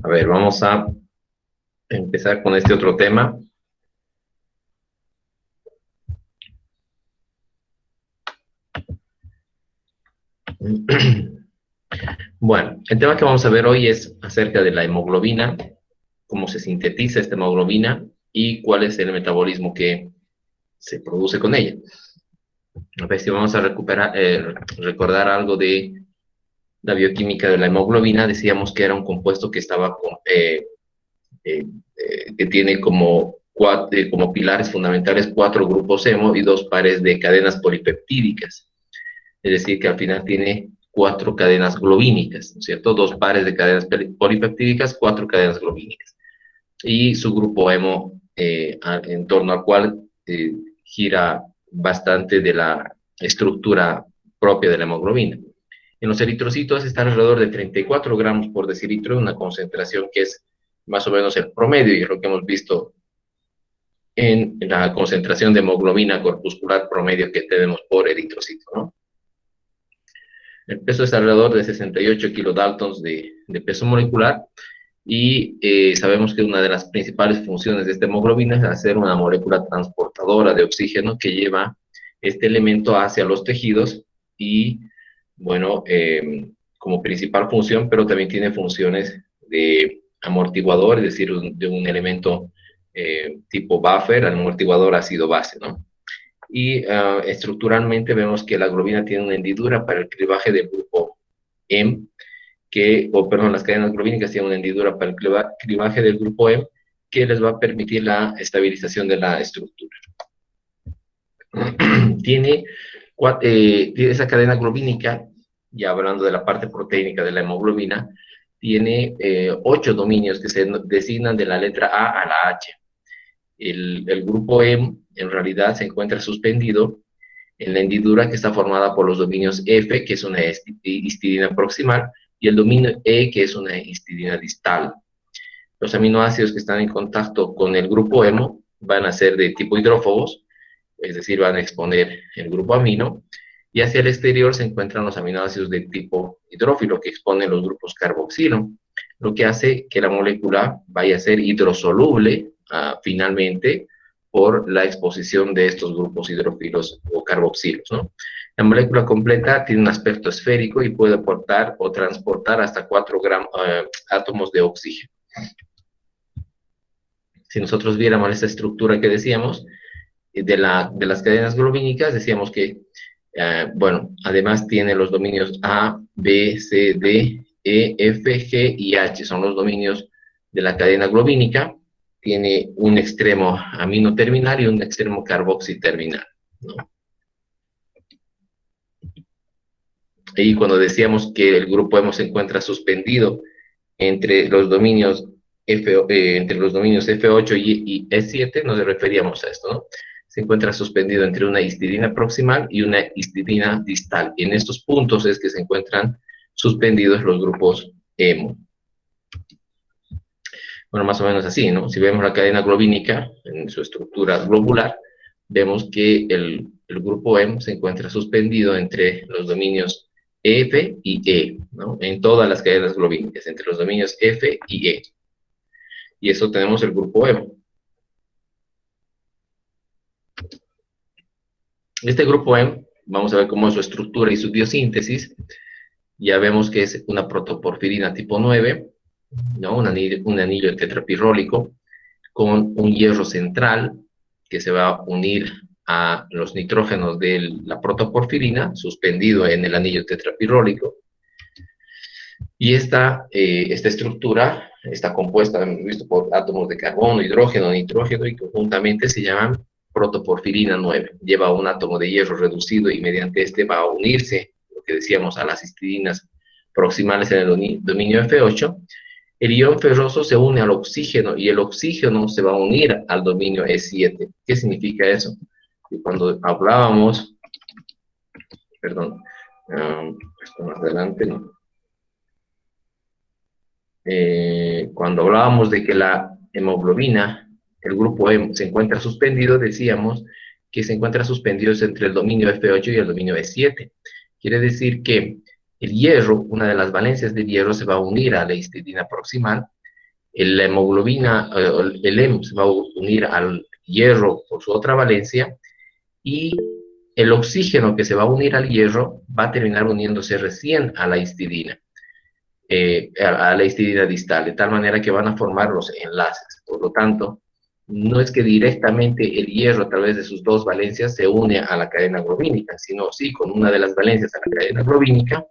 A ver, vamos a empezar con este otro tema. Bueno, el tema que vamos a ver hoy es acerca de la hemoglobina, cómo se sintetiza esta hemoglobina y cuál es el metabolismo que se produce con ella. A ver si vamos a recordar algo de la bioquímica de la hemoglobina. Decíamos que era un compuesto que que tiene como pilares fundamentales 4 grupos hemo y 2 pares de cadenas polipeptídicas. Es decir, que al final tiene 4 cadenas globínicas, ¿no es cierto? 2 pares de cadenas polipeptídicas, 4 cadenas globínicas. Y su grupo hemo, en torno al cual gira bastante de la estructura propia de la hemoglobina. En los eritrocitos está alrededor de 34 gramos por decilitro, una concentración que es más o menos el promedio, y es lo que hemos visto en la concentración de hemoglobina corpuscular promedio que tenemos por eritrocito, ¿no? El peso es alrededor de 68 kilodaltons de peso molecular y sabemos que una de las principales funciones de esta hemoglobina es hacer una molécula transportadora de oxígeno que lleva este elemento hacia los tejidos y, bueno, como principal función, pero también tiene funciones de amortiguador, es decir, de un elemento tipo buffer, amortiguador ácido-base, ¿no? Y estructuralmente vemos que la globina tiene una hendidura para el clivaje del grupo M, las cadenas globínicas tienen una hendidura para el clivaje del grupo M, que les va a permitir la estabilización de la estructura. Tiene esa cadena globínica, ya hablando de la parte proteínica de la hemoglobina, tiene 8 dominios que se designan de la letra A a la H. El grupo M en realidad se encuentra suspendido en la hendidura que está formada por los dominios F, que es una histidina proximal, y el dominio E, que es una histidina distal. Los aminoácidos que están en contacto con el grupo hemo van a ser de tipo hidrófobos, es decir, van a exponer el grupo amino, y hacia el exterior se encuentran los aminoácidos de tipo hidrófilo, que exponen los grupos carboxilo, lo que hace que la molécula vaya a ser hidrosoluble finalmente por la exposición de estos grupos hidrófilos o carboxilos, ¿no? La molécula completa tiene un aspecto esférico y puede portar o transportar hasta 4 átomos de oxígeno. Si nosotros viéramos esta estructura que decíamos, de las cadenas globínicas, decíamos que, bueno, además tiene los dominios A, B, C, D, E, F, G y H, son los dominios de la cadena globínica. Tiene un extremo amino terminal y un extremo carboxi terminal, ¿no? Y cuando decíamos que el grupo hemo se encuentra suspendido entre los dominios F8 y E7, nos referíamos a esto, ¿no? Se encuentra suspendido entre una histidina proximal y una histidina distal. Y en estos puntos es que se encuentran suspendidos los grupos hemo. Bueno, más o menos así, ¿no? Si vemos la cadena globínica en su estructura globular, vemos que el grupo hemo se encuentra suspendido entre los dominios F y E, ¿no? En todas las cadenas globínicas, entre los dominios F y E. Y eso tenemos el grupo hemo. Este grupo hemo, vamos a ver cómo es su estructura y su biosíntesis. Ya vemos que es una protoporfirina tipo 9, ¿no? Un anillo tetrapirrólico con un hierro central que se va a unir a los nitrógenos de la protoporfirina, suspendido en el anillo tetrapirrólico. Y esta estructura está compuesta, hemos visto, por átomos de carbono, hidrógeno, nitrógeno, y conjuntamente se llaman protoporfirina 9. Lleva un átomo de hierro reducido y mediante este va a unirse, lo que decíamos, a las histidinas proximales en el dominio F8. El ion ferroso se une al oxígeno y el oxígeno se va a unir al dominio E7. ¿Qué significa eso? Y cuando hablábamos, perdón, esto más adelante, ¿no? Cuando hablábamos de que la hemoglobina, el grupo hemo, se encuentra suspendido, decíamos que se encuentra suspendido entre el dominio F8 y el dominio E7. Quiere decir que el hierro, una de las valencias del hierro, se va a unir a la histidina proximal La hemoglobina, el hemo se va a unir al hierro por su otra valencia y el oxígeno que se va a unir al hierro va a terminar uniéndose recién a la histidina, a la histidina distal, de tal manera que van a formar los enlaces. Por lo tanto, no es que directamente el hierro a través de sus dos valencias se une a la cadena globínica, sino sí con una de las valencias a la cadena globínica,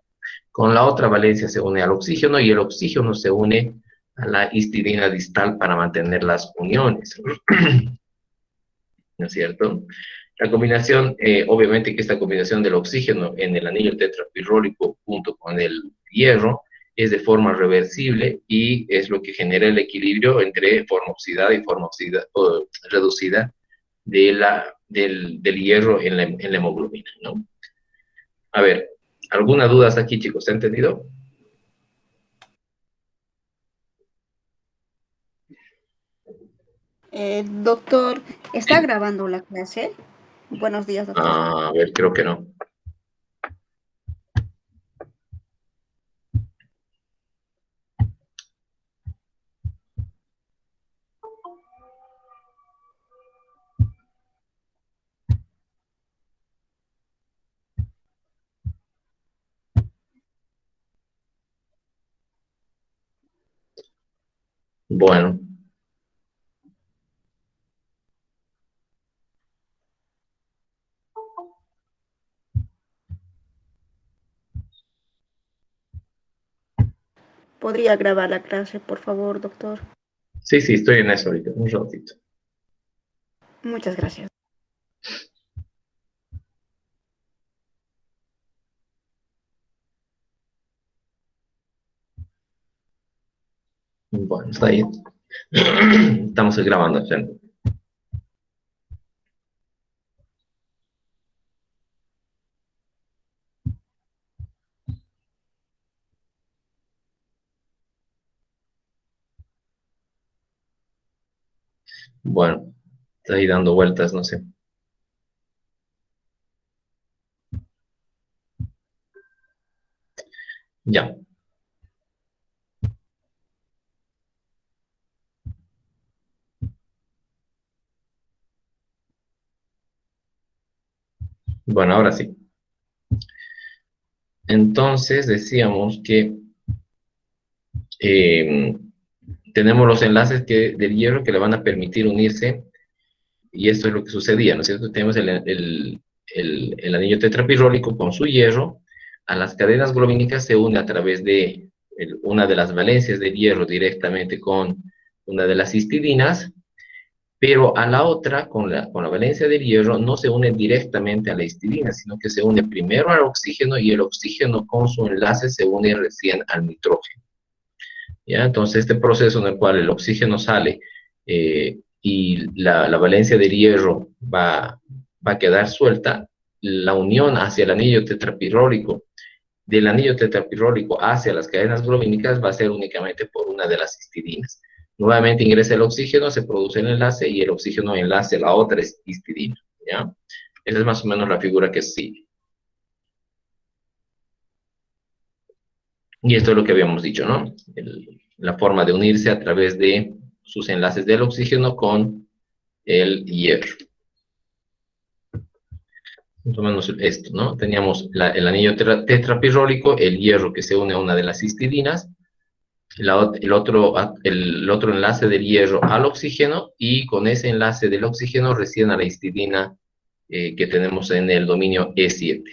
con la otra valencia se une al oxígeno y el oxígeno se une a la histidina distal para mantener las uniones. ¿No es cierto? La combinación, obviamente que esta combinación del oxígeno en el anillo tetrapirrólico junto con el hierro es de forma reversible y es lo que genera el equilibrio entre forma oxidada y forma reducida del hierro en la hemoglobina, ¿no? A ver, ¿alguna duda hasta aquí, chicos? ¿Se ha entendido? Doctor, ¿está Sí. grabando la clase? Buenos días, doctor. A ver, creo que no. Bueno, ¿Podría grabar la clase, por favor, doctor? sí, sí, estoy en eso ahorita, un ratito. Muchas gracias. Bueno, está ahí. Estamos grabando, ¿sí? Bueno, está ahí dando vueltas, no sé. Ya. Bueno, ahora sí. Entonces decíamos que eh, tenemos los enlaces del hierro que le van a permitir unirse, y esto es lo que sucedía, ¿no es cierto? Tenemos el anillo tetrapirrólico con su hierro, a las cadenas globínicas se une a través de una de las valencias del hierro directamente con una de las histidinas, pero a la otra, con la valencia del hierro, no se une directamente a la histidina, sino que se une primero al oxígeno y el oxígeno con su enlace se une recién al nitrógeno. ¿Ya? Entonces, este proceso en el cual el oxígeno sale y la valencia del hierro va a quedar suelta, la unión hacia el anillo tetrapirrólico, del anillo tetrapirrólico hacia las cadenas globínicas va a ser únicamente por una de las histidinas. Nuevamente ingresa el oxígeno, se produce el enlace y el oxígeno enlace a la otra histidina. ¿Ya? Esa es más o menos la figura que sigue. Y esto es lo que habíamos dicho, ¿no? La forma de unirse a través de sus enlaces del oxígeno con el hierro. Más o menos esto, ¿no? Teníamos el anillo tetrapirrólico, el hierro que se une a una de las histidinas, el otro enlace del hierro al oxígeno y con ese enlace del oxígeno recién a la histidina que tenemos en el dominio E7.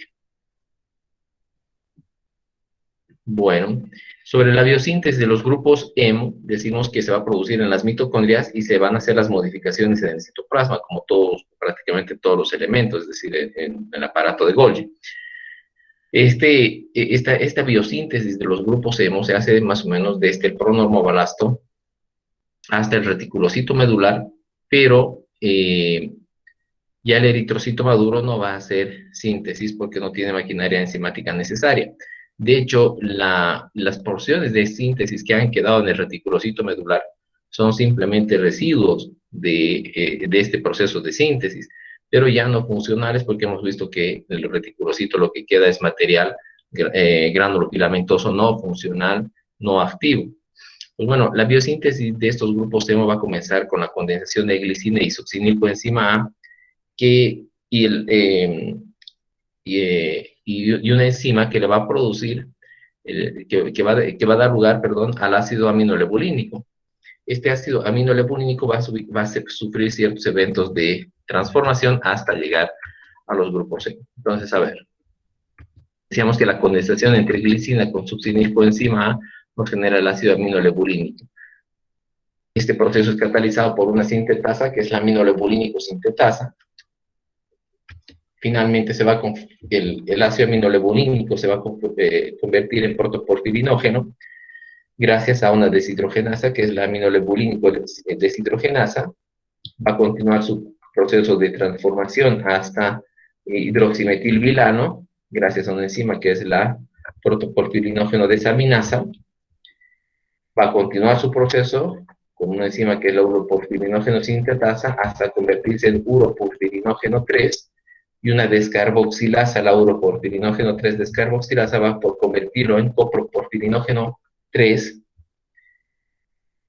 Bueno, sobre la biosíntesis de los grupos hemo, decimos que se va a producir en las mitocondrias y se van a hacer las modificaciones en el citoplasma, como prácticamente todos los elementos, es decir, en el aparato de Golgi. Esta biosíntesis de los grupos hemo se hace más o menos desde el pronormoblasto hasta el reticulocito medular, pero ya el eritrocito maduro no va a hacer síntesis porque no tiene maquinaria enzimática necesaria. De hecho, las porciones de síntesis que han quedado en el reticulocito medular son simplemente residuos de este proceso de síntesis, pero ya no funcionales porque hemos visto que en el reticulocito lo que queda es material gránulo filamentoso no funcional, no activo. Pues bueno, la biosíntesis de estos grupos hemo va a comenzar con la condensación de glicina y succinilcoenzima A, que, y, y una enzima que le va a producir, que va a dar lugar, perdón, al ácido aminolebulínico. Este ácido aminolebulínico va a sufrir ciertos eventos de transformación hasta llegar a los grupos hemo. Entonces, a ver, decíamos que la condensación entre glicina con succinilcoenzima A nos genera el ácido aminolebulínico. Este proceso es catalizado por una sintetasa, que es la aminolebulínico sintetasa. Finalmente el ácido aminolebulínico se va a convertir en protoporfirinógeno gracias a una deshidrogenasa, que es la aminolebulínico deshidrogenasa. Va a continuar su proceso de transformación hasta hidroximetilvilano, gracias a una enzima que es la protoporfirinógeno desaminasa. Va a continuar su proceso con una enzima que es la uroporfirinógeno sintetasa hasta convertirse en uroporfirinógeno 3, y una descarboxilasa, la uroporfirinógeno 3 descarboxilasa, va por convertirlo en coproporfirinógeno 3.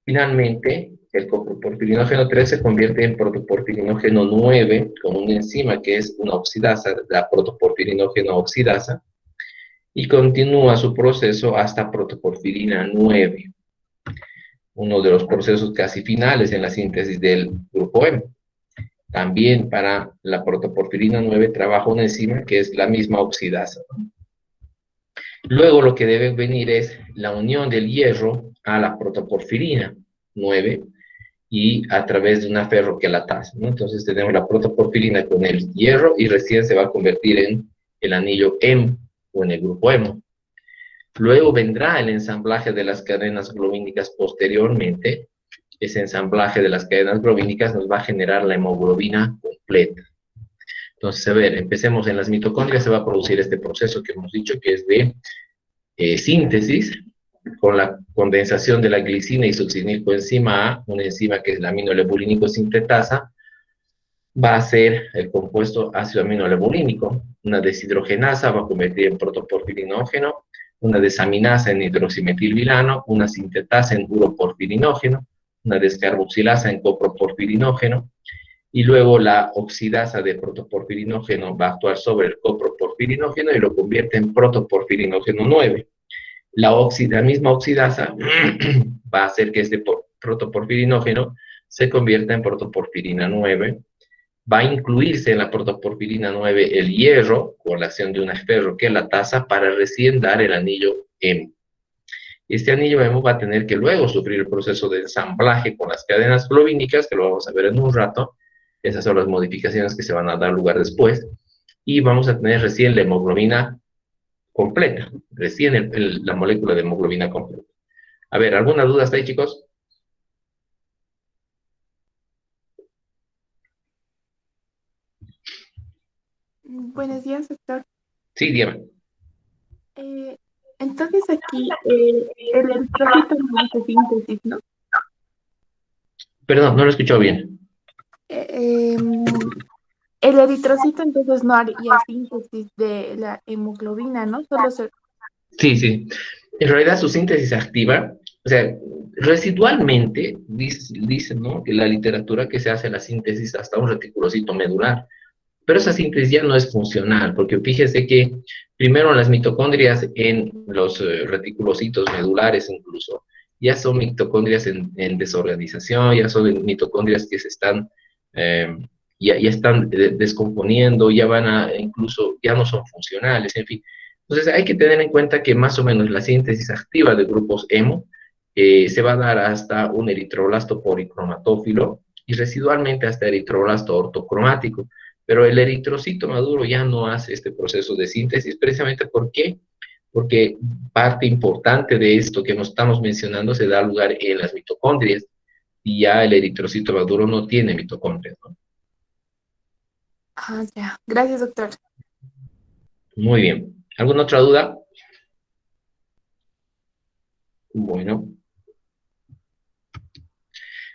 Finalmente, el coproporfirinógeno 3 se convierte en protoporfirinógeno 9 con una enzima que es una oxidasa, la protoporfirinógeno oxidasa, y continúa su proceso hasta protoporfirina 9, uno de los procesos casi finales en la síntesis del grupo M. También para la protoporfirina 9 trabaja una enzima que es la misma oxidasa. Luego lo que debe venir es la unión del hierro a la protoporfirina 9 y a través de una ferroquelatasa, ¿no? Entonces tenemos la protoporfirina con el hierro y recién se va a convertir en el anillo M o en el grupo hemo. Luego vendrá el ensamblaje de las cadenas globínicas posteriormente. Ese ensamblaje de las cadenas globínicas nos va a generar la hemoglobina completa. Entonces, a ver, empecemos en las mitocondrias. Se va a producir este proceso que hemos dicho que es de síntesis, con la condensación de la glicina y succinilcoenzima A, una enzima que es la aminolebulínico sintetasa, va a ser el compuesto ácido aminolebulínico. Una deshidrogenasa va a convertir en protoporfirinógeno, una desaminasa en hidroximetilvilano, una sintetasa en uroporfirinógeno, una descarboxilasa en coproporfirinógeno, y luego la oxidasa de protoporfirinógeno va a actuar sobre el coproporfirinógeno y lo convierte en protoporfirinógeno 9. La misma oxidasa va a hacer que este protoporfirinógeno se convierta en protoporfirina 9. Va a incluirse en la protoporfirina 9 el hierro con la acción de una ferroquelatasa para recién dar el anillo hemo. Este anillo hemo va a tener que luego sufrir el proceso de ensamblaje con las cadenas globínicas, que lo vamos a ver en un rato. Esas son las modificaciones que se van a dar lugar después. Y vamos a tener recién la hemoglobina completa, recién la molécula de hemoglobina completa. A ver, ¿alguna duda hasta ahí, chicos? Buenos días, doctor. Sí, dígame. Entonces aquí el eritrocito no hace síntesis, ¿no? Perdón, no lo he escuchado bien. El eritrocito entonces no haría síntesis de la hemoglobina, ¿no? Solo se... Sí, sí. En realidad su síntesis activa, o sea, residualmente, dice, ¿no? Que la literatura que se hace la síntesis hasta un reticulocito medular. Pero esa síntesis ya no es funcional, porque fíjese que primero las mitocondrias en los reticulocitos medulares incluso, ya son mitocondrias en desorganización, ya son mitocondrias que se están, eh, ya están descomponiendo, ya van a, incluso, ya no son funcionales, en fin. Entonces hay que tener en cuenta que más o menos la síntesis activa de grupos hemo se va a dar hasta un eritroblasto policromatófilo y residualmente hasta eritroblasto ortocromático. Pero el eritrocito maduro ya no hace este proceso de síntesis, precisamente ¿por qué? Porque parte importante de esto que nos estamos mencionando se da lugar en las mitocondrias y ya el eritrocito maduro no tiene mitocondrias, ¿no? Ah, ya. Gracias, doctor. Muy bien. ¿Alguna otra duda? Bueno.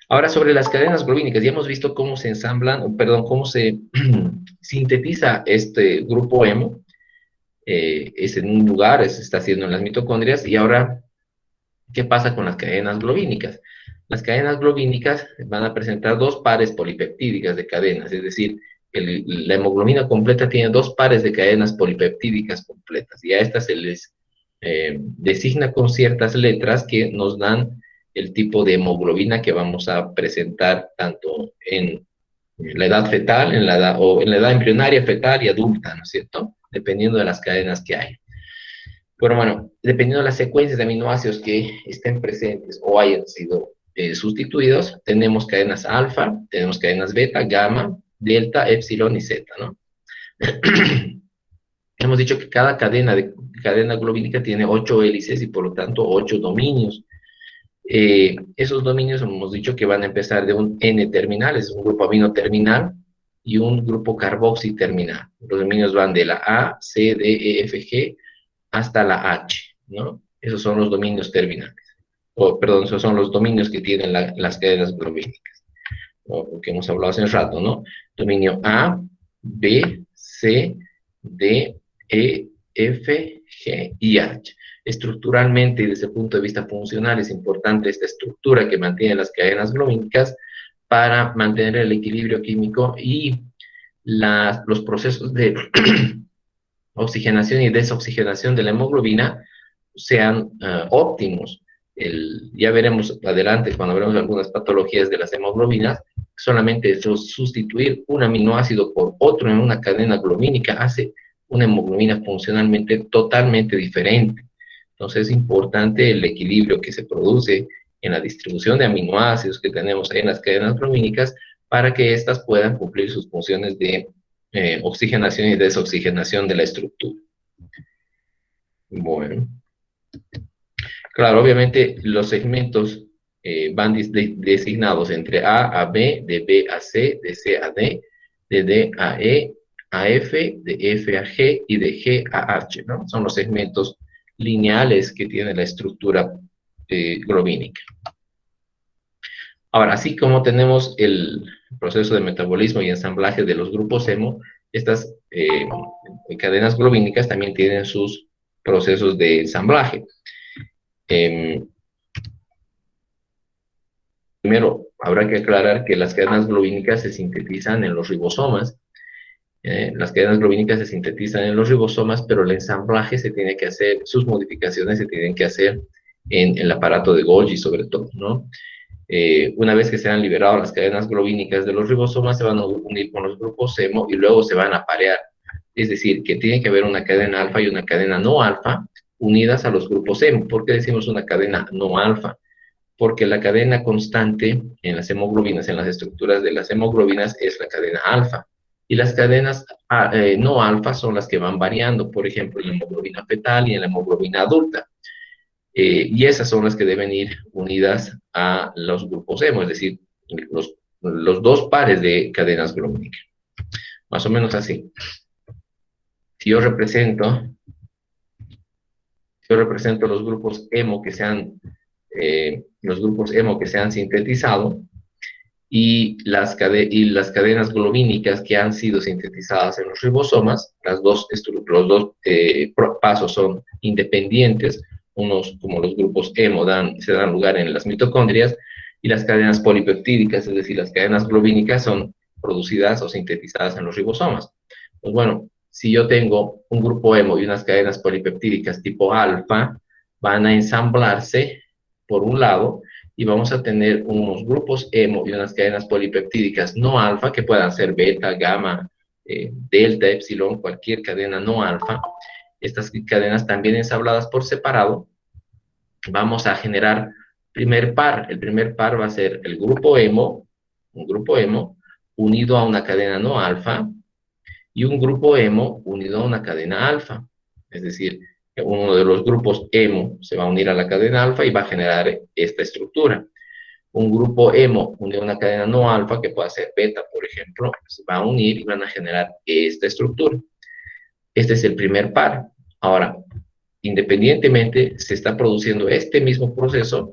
Ahora sobre las cadenas globínicas, ya hemos visto cómo se ensamblan, perdón, cómo se sintetiza este grupo hemo. Es en un lugar, se está haciendo en las mitocondrias, y ahora ¿Qué pasa con las cadenas globínicas? Las cadenas globínicas van a presentar dos pares polipeptídicas de cadenas, es decir, la hemoglobina completa tiene dos pares de cadenas polipeptídicas completas y a estas se les designa con ciertas letras que nos dan el tipo de hemoglobina que vamos a presentar tanto en la edad fetal, o en la edad embrionaria, fetal y adulta, ¿no es cierto? Dependiendo de las cadenas que hay. Pero bueno, dependiendo de las secuencias de aminoácidos que estén presentes o hayan sido sustituidos, tenemos cadenas alfa, tenemos cadenas beta, gamma, delta, epsilon y zeta, ¿no? Hemos dicho que cada cadena globínica tiene 8 hélices y por lo tanto 8 dominios. Esos dominios hemos dicho que van a empezar de un N terminal, es un grupo amino terminal, y un grupo carboxi terminal. Los dominios van de la A, C, D, E, F, G hasta la H, ¿no? Esos son los dominios terminales. Perdón, esos son los dominios que tienen las cadenas globínicas, o que hemos hablado hace un rato, ¿no? Dominio A, B, C, D, E, F, G y H. Estructuralmente y desde el punto de vista funcional es importante esta estructura que mantiene las cadenas globínicas para mantener el equilibrio químico y los procesos de oxigenación y desoxigenación de la hemoglobina sean óptimos. Ya veremos adelante cuando veremos algunas patologías de las hemoglobinas, solamente sustituir un aminoácido por otro en una cadena globínica hace una hemoglobina funcionalmente totalmente diferente. Entonces es importante el equilibrio que se produce en la distribución de aminoácidos que tenemos en las cadenas globínicas para que éstas puedan cumplir sus funciones de oxigenación y desoxigenación de la estructura. Bueno. Claro, obviamente los segmentos van designados entre A a B, de B a C, de C a D, de D a E, a F, de F a G y de G a H, ¿no? Son los segmentos lineales que tiene la estructura globínica. Ahora, así como tenemos el proceso de metabolismo y ensamblaje de los grupos hemo, estas cadenas globínicas también tienen sus procesos de ensamblaje. Primero, habrá que aclarar que las cadenas globínicas se sintetizan en los ribosomas. Las cadenas globínicas se sintetizan en los ribosomas, pero el ensamblaje se tiene que hacer, sus modificaciones se tienen que hacer en el aparato de Golgi, sobre todo, ¿no? Una vez que se han liberado las cadenas globínicas de los ribosomas, se van a unir con los grupos hemo y luego se van a parear. Es decir, que tiene que haber una cadena alfa y una cadena no alfa unidas a los grupos hemo. ¿Por qué decimos una cadena no alfa? Porque la cadena constante en las hemoglobinas, en las estructuras de las hemoglobinas, es la cadena alfa. Y las cadenas no alfa son las que van variando, por ejemplo, en la hemoglobina fetal y en la hemoglobina adulta. Y esas son las que deben ir unidas a los grupos hemo, es decir, los dos pares de cadenas globínicas. Más o menos así. Si yo represento los grupos hemo que se han sintetizado y las cadenas globínicas que han sido sintetizadas en los ribosomas, los dos pasos son independientes, unos como los grupos hemo se dan lugar en las mitocondrias, y las cadenas polipeptídicas, es decir, las cadenas globínicas son producidas o sintetizadas en los ribosomas. Pues bueno, si yo tengo un grupo hemo y unas cadenas polipeptídicas tipo alfa, van a ensamblarse por un lado y vamos a tener unos grupos hemo y unas cadenas polipeptídicas no alfa que puedan ser beta, gamma, delta, epsilon, cualquier cadena no alfa. Estas cadenas también ensambladas por separado, vamos a generar primer par. El primer par va a ser el grupo hemo, un grupo hemo unido a una cadena no alfa, y un grupo hemo unido a una cadena alfa. Es decir, uno de los grupos hemo se va a unir a la cadena alfa y va a generar esta estructura. Un grupo hemo unido a una cadena no alfa, que puede ser beta, por ejemplo, se va a unir y van a generar esta estructura. Este es el primer par. Ahora, independientemente, se está produciendo este mismo proceso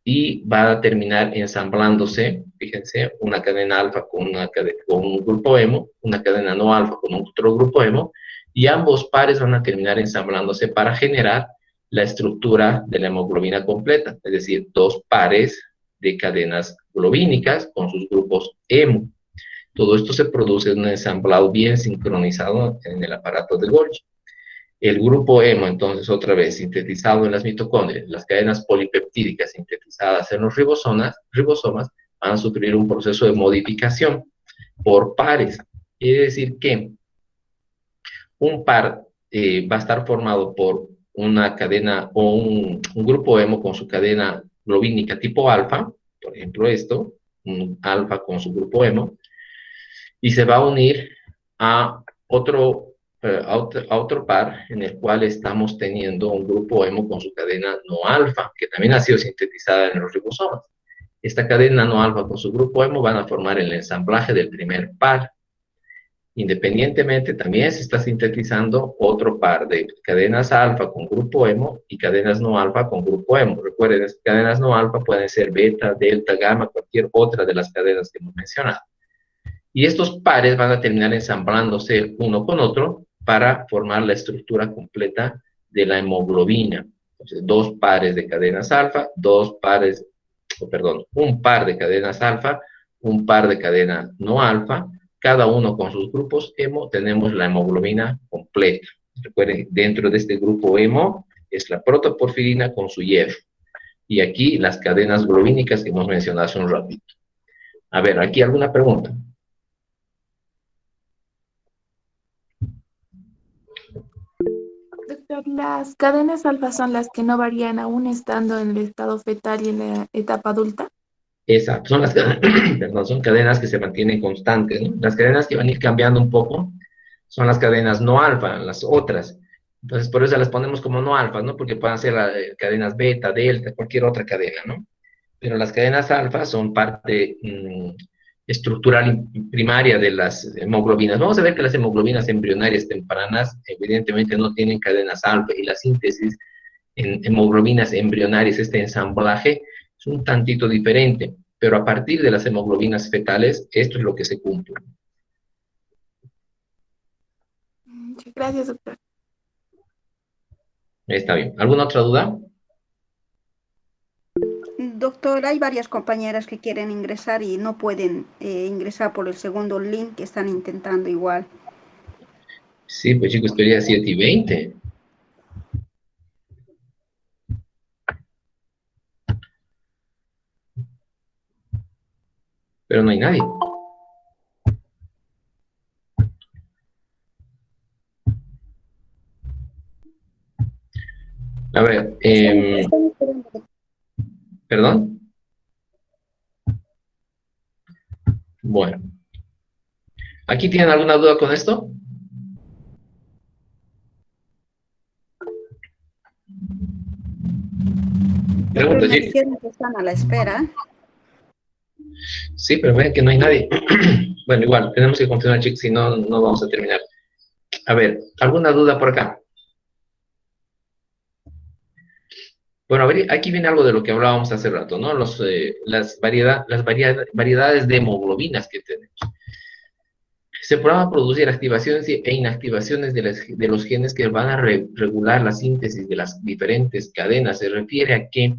y va a terminar ensamblándose, fíjense, una cadena alfa con un grupo hemo, una cadena no alfa con otro grupo hemo, y ambos pares van a terminar ensamblándose para generar la estructura de la hemoglobina completa, es decir, dos pares de cadenas globínicas con sus grupos hemo. Todo esto se produce en un ensamblado bien sincronizado en el aparato de Golgi. El grupo hemo, entonces, otra vez, sintetizado en las mitocondrias, las cadenas polipeptídicas sintetizadas en los ribosomas van a sufrir un proceso de modificación por pares. Quiere decir que un par va a estar formado por una cadena o un grupo hemo con su cadena globínica tipo alfa, por ejemplo esto, un alfa con su grupo hemo, y se va a unir a otro par en el cual estamos teniendo un grupo hemo con su cadena no alfa, que también ha sido sintetizada en los ribosomas. Esta cadena no alfa con su grupo hemo van a formar el ensamblaje del primer par. Independientemente, también se está sintetizando otro par de cadenas alfa con grupo hemo y cadenas no alfa con grupo hemo. Recuerden, estas cadenas no alfa pueden ser beta, delta, gamma, cualquier otra de las cadenas que hemos mencionado. Y estos pares van a terminar ensamblándose uno con otro para formar la estructura completa de la hemoglobina. Entonces, dos pares de cadenas alfa, un par de cadenas alfa, un par de cadena no alfa, cada uno con sus grupos hemo, tenemos la hemoglobina completa. Recuerden, dentro de este grupo hemo es la protoporfirina con su IF. Y aquí las cadenas globínicas que hemos mencionado hace un ratito. A ver, ¿aquí alguna pregunta? Doctor, las cadenas alfa son las que no varían aún estando en el estado fetal y en la etapa adulta. Exacto, son las perdón, son cadenas que se mantienen constantes, ¿no? Las cadenas que van a ir cambiando un poco son las cadenas no alfa, las otras. Entonces, por eso las ponemos como no alfa, ¿no? Porque pueden ser cadenas beta, delta, cualquier otra cadena, ¿no? Pero las cadenas alfa son parte estructural primaria de las hemoglobinas. Vamos a ver que las hemoglobinas embrionarias tempranas, evidentemente, no tienen cadenas alfa y la síntesis en hemoglobinas embrionarias, este ensamblaje, es un tantito diferente, pero a partir de las hemoglobinas fetales, esto es lo que se cumple. Muchas gracias, doctor. Está bien. ¿Alguna otra duda? Doctor, hay varias compañeras que quieren ingresar y no pueden ingresar por el segundo link que están intentando igual. Sí, pues chicos, pedía 7:20. Pero no hay nadie. A ver, ¿perdón? Bueno. ¿Aquí tienen alguna duda con esto? Pregunta, Me sí. dijeron que están a la espera. Sí, pero ven que no hay nadie. Bueno, igual, tenemos que continuar, chicos, si no, no vamos a terminar. A ver, ¿alguna duda por acá? Bueno, a ver, aquí viene algo de lo que hablábamos hace rato, ¿no? Las variedades de hemoglobinas que tenemos. Se van a producir activaciones e inactivaciones de los genes que van a regular la síntesis de las diferentes cadenas. Se refiere a que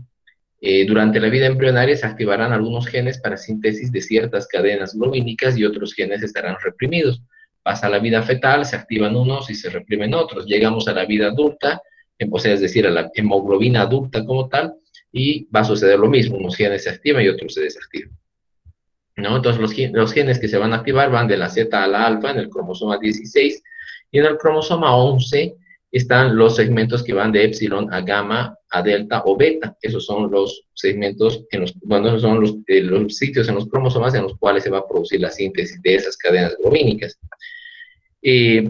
durante la vida embrionaria se activarán algunos genes para síntesis de ciertas cadenas globínicas y otros genes estarán reprimidos. Pasa la vida fetal, se activan unos y se reprimen otros. Llegamos a la vida adulta, o sea, es decir, a la hemoglobina adulta como tal, y va a suceder lo mismo. Unos genes se activan y otros se desactivan, ¿no? Entonces, los genes que se van a activar van de la Z a la alfa en el cromosoma 16 y en el cromosoma 11 están los segmentos que van de epsilon a gamma, a delta o beta. Esos son los segmentos, esos son los sitios en los cromosomas en los cuales se va a producir la síntesis de esas cadenas globínicas.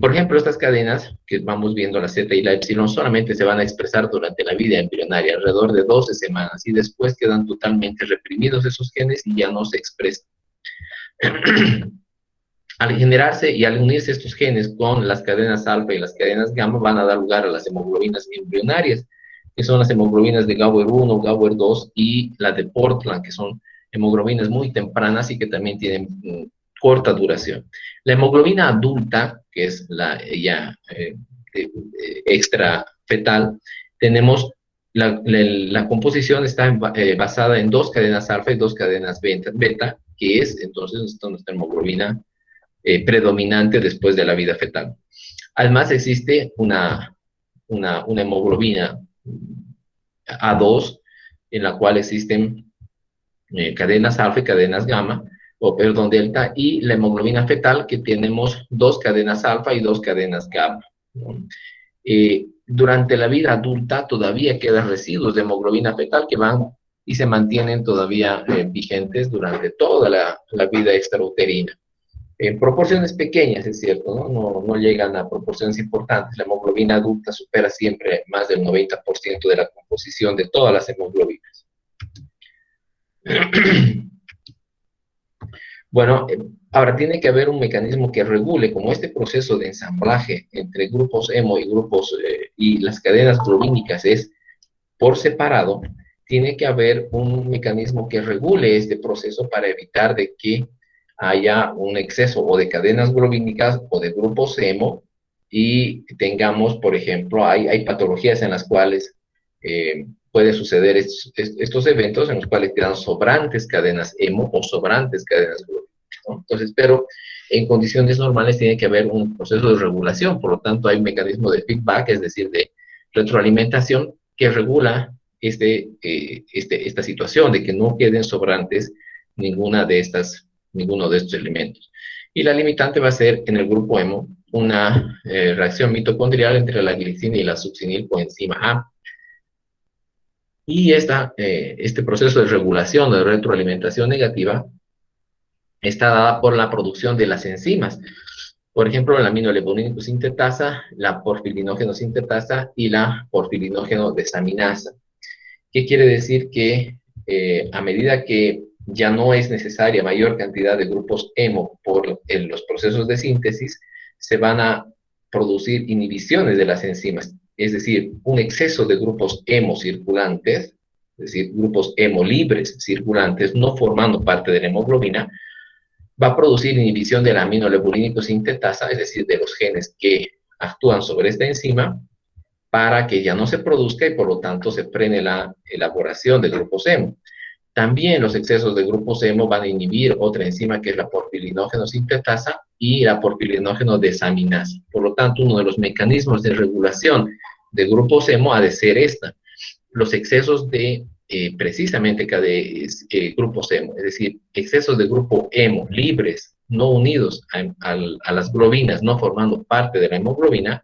Por ejemplo, estas cadenas que vamos viendo, la Z y la epsilon, solamente se van a expresar durante la vida embrionaria, alrededor de 12 semanas, y después quedan totalmente reprimidos esos genes y ya no se expresan. Al generarse y al unirse estos genes con las cadenas alfa y las cadenas gamma, van a dar lugar a las hemoglobinas embrionarias, que son las hemoglobinas de Gauer 1, Gauer 2 y la de Portland, que son hemoglobinas muy tempranas y que también tienen corta duración. La hemoglobina adulta, que es la ya extra fetal, tenemos la composición está basada en dos cadenas alfa y dos cadenas beta, que es entonces nuestra hemoglobina predominante después de la vida fetal. Además existe una hemoglobina A2 en la cual existen cadenas alfa y cadenas gamma, o perdón, delta, y la hemoglobina fetal que tenemos dos cadenas alfa y dos cadenas gamma, ¿no? Durante la vida adulta todavía quedan residuos de hemoglobina fetal que van y se mantienen todavía vigentes durante toda la vida extrauterina. En proporciones pequeñas, es cierto, ¿no? No llegan a proporciones importantes. La hemoglobina adulta supera siempre más del 90% de la composición de todas las hemoglobinas. Bueno, ahora tiene que haber un mecanismo que regule como este proceso de ensamblaje entre grupos hemo y grupos y las cadenas globínicas es por separado. Tiene que haber un mecanismo que regule este proceso para evitar de que haya un exceso o de cadenas globínicas o de grupos hemo y tengamos, por ejemplo, hay patologías en las cuales puede suceder estos eventos en los cuales quedan sobrantes cadenas hemo o sobrantes cadenas globínicas, ¿no? Entonces, pero en condiciones normales tiene que haber un proceso de regulación, por lo tanto hay un mecanismo de feedback, es decir, de retroalimentación que regula esta situación de que no queden sobrantes ninguno de estos elementos. Y la limitante va a ser en el grupo hemo una reacción mitocondrial entre la glicina y la succinilcoenzima A. Y este proceso de regulación o de retroalimentación negativa está dada por la producción de las enzimas. Por ejemplo, la aminolevulinínico sintetasa, la porfirinógeno sintetasa y la porfirinógeno desaminasa. ¿Qué quiere decir? Que a medida que ya no es necesaria mayor cantidad de grupos hemo en los procesos de síntesis, se van a producir inhibiciones de las enzimas, es decir, un exceso de grupos hemo circulantes, es decir, grupos hemo libres circulantes, no formando parte de la hemoglobina, va a producir inhibición de la aminolevulinínico sintetasa, es decir, de los genes que actúan sobre esta enzima, para que ya no se produzca y por lo tanto se frene la elaboración de grupos hemo. También los excesos de grupos hemo van a inhibir otra enzima que es la porfirinógeno sintetasa y la porfirinógeno desaminasa. Por lo tanto, uno de los mecanismos de regulación de grupos hemo ha de ser esta. Los excesos de precisamente grupos hemo, es decir, excesos de grupo hemo libres, no unidos a las globinas, no formando parte de la hemoglobina,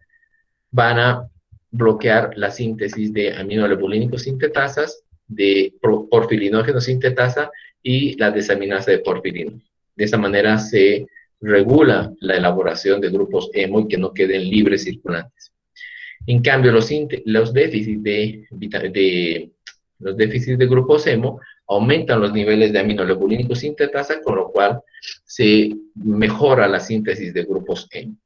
van a bloquear la síntesis de aminolevulinínicos sintetasas, de porfirinógeno sintetasa y la desaminasa de porfirino. De esa manera se regula la elaboración de grupos hemo y que no queden libres circulantes. En cambio, los déficits de grupos hemo aumentan los niveles de aminolevulinínicos sintetasa, con lo cual se mejora la síntesis de grupos hemo.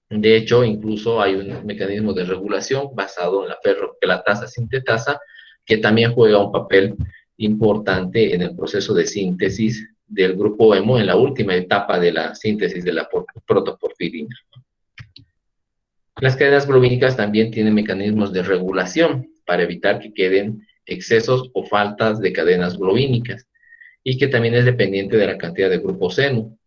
De hecho, incluso hay un mecanismo de regulación basado en la ferroquelatasa sintetasa que también juega un papel importante en el proceso de síntesis del grupo hemo en la última etapa de la síntesis de la protoporfirina. Las cadenas globínicas también tienen mecanismos de regulación para evitar que queden excesos o faltas de cadenas globínicas y que también es dependiente de la cantidad de grupos hemo.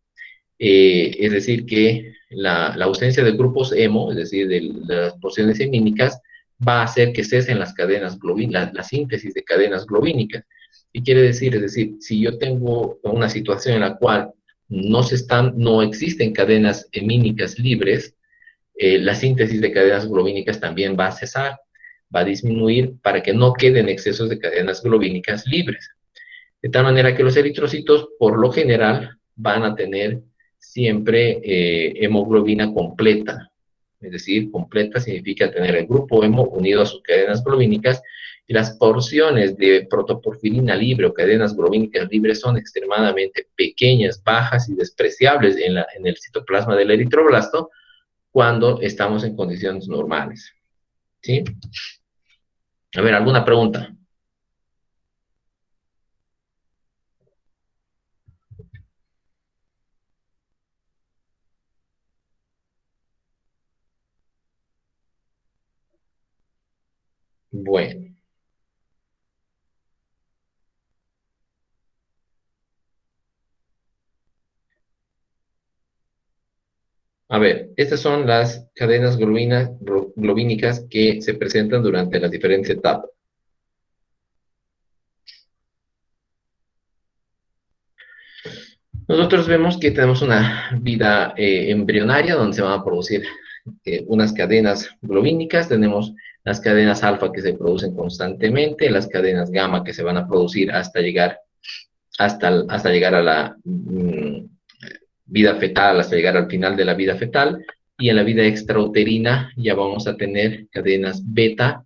Es decir, que la ausencia de grupos hemo, es decir, de las porciones hemínicas, va a hacer que cesen las cadenas globínicas, la síntesis de cadenas globínicas. ¿Qué quiere decir? Es decir, si yo tengo una situación en la cual no existen cadenas hemínicas libres, la síntesis de cadenas globínicas también va a cesar, va a disminuir para que no queden excesos de cadenas globínicas libres. De tal manera que los eritrocitos, por lo general, van a tener siempre hemoglobina completa. Es decir, completa significa tener el grupo hemo unido a sus cadenas globínicas y las porciones de protoporfirina libre o cadenas globínicas libres son extremadamente pequeñas, bajas y despreciables en el citoplasma del eritroblasto cuando estamos en condiciones normales. ¿Sí? A ver, ¿alguna pregunta? Bueno, a ver, estas son las cadenas globínicas que se presentan durante las diferentes etapas. Nosotros vemos que tenemos una vida embrionaria donde se van a producir unas cadenas globínicas, tenemos las cadenas alfa que se producen constantemente, las cadenas gamma que se van a producir hasta llegar a la vida fetal, hasta llegar al final de la vida fetal, y en la vida extrauterina ya vamos a tener cadenas beta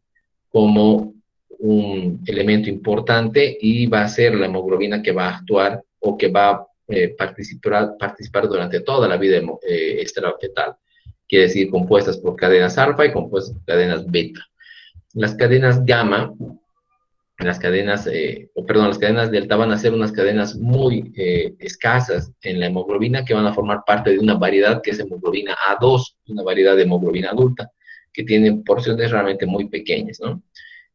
como un elemento importante y va a ser la hemoglobina que va a actuar o que va a participar durante toda la vida extrafetal, quiere decir compuestas por cadenas alfa y compuestas por cadenas beta. Las cadenas gamma, las cadenas delta van a ser unas cadenas muy escasas en la hemoglobina que van a formar parte de una variedad que es hemoglobina A2, una variedad de hemoglobina adulta que tiene porciones realmente muy pequeñas, ¿no?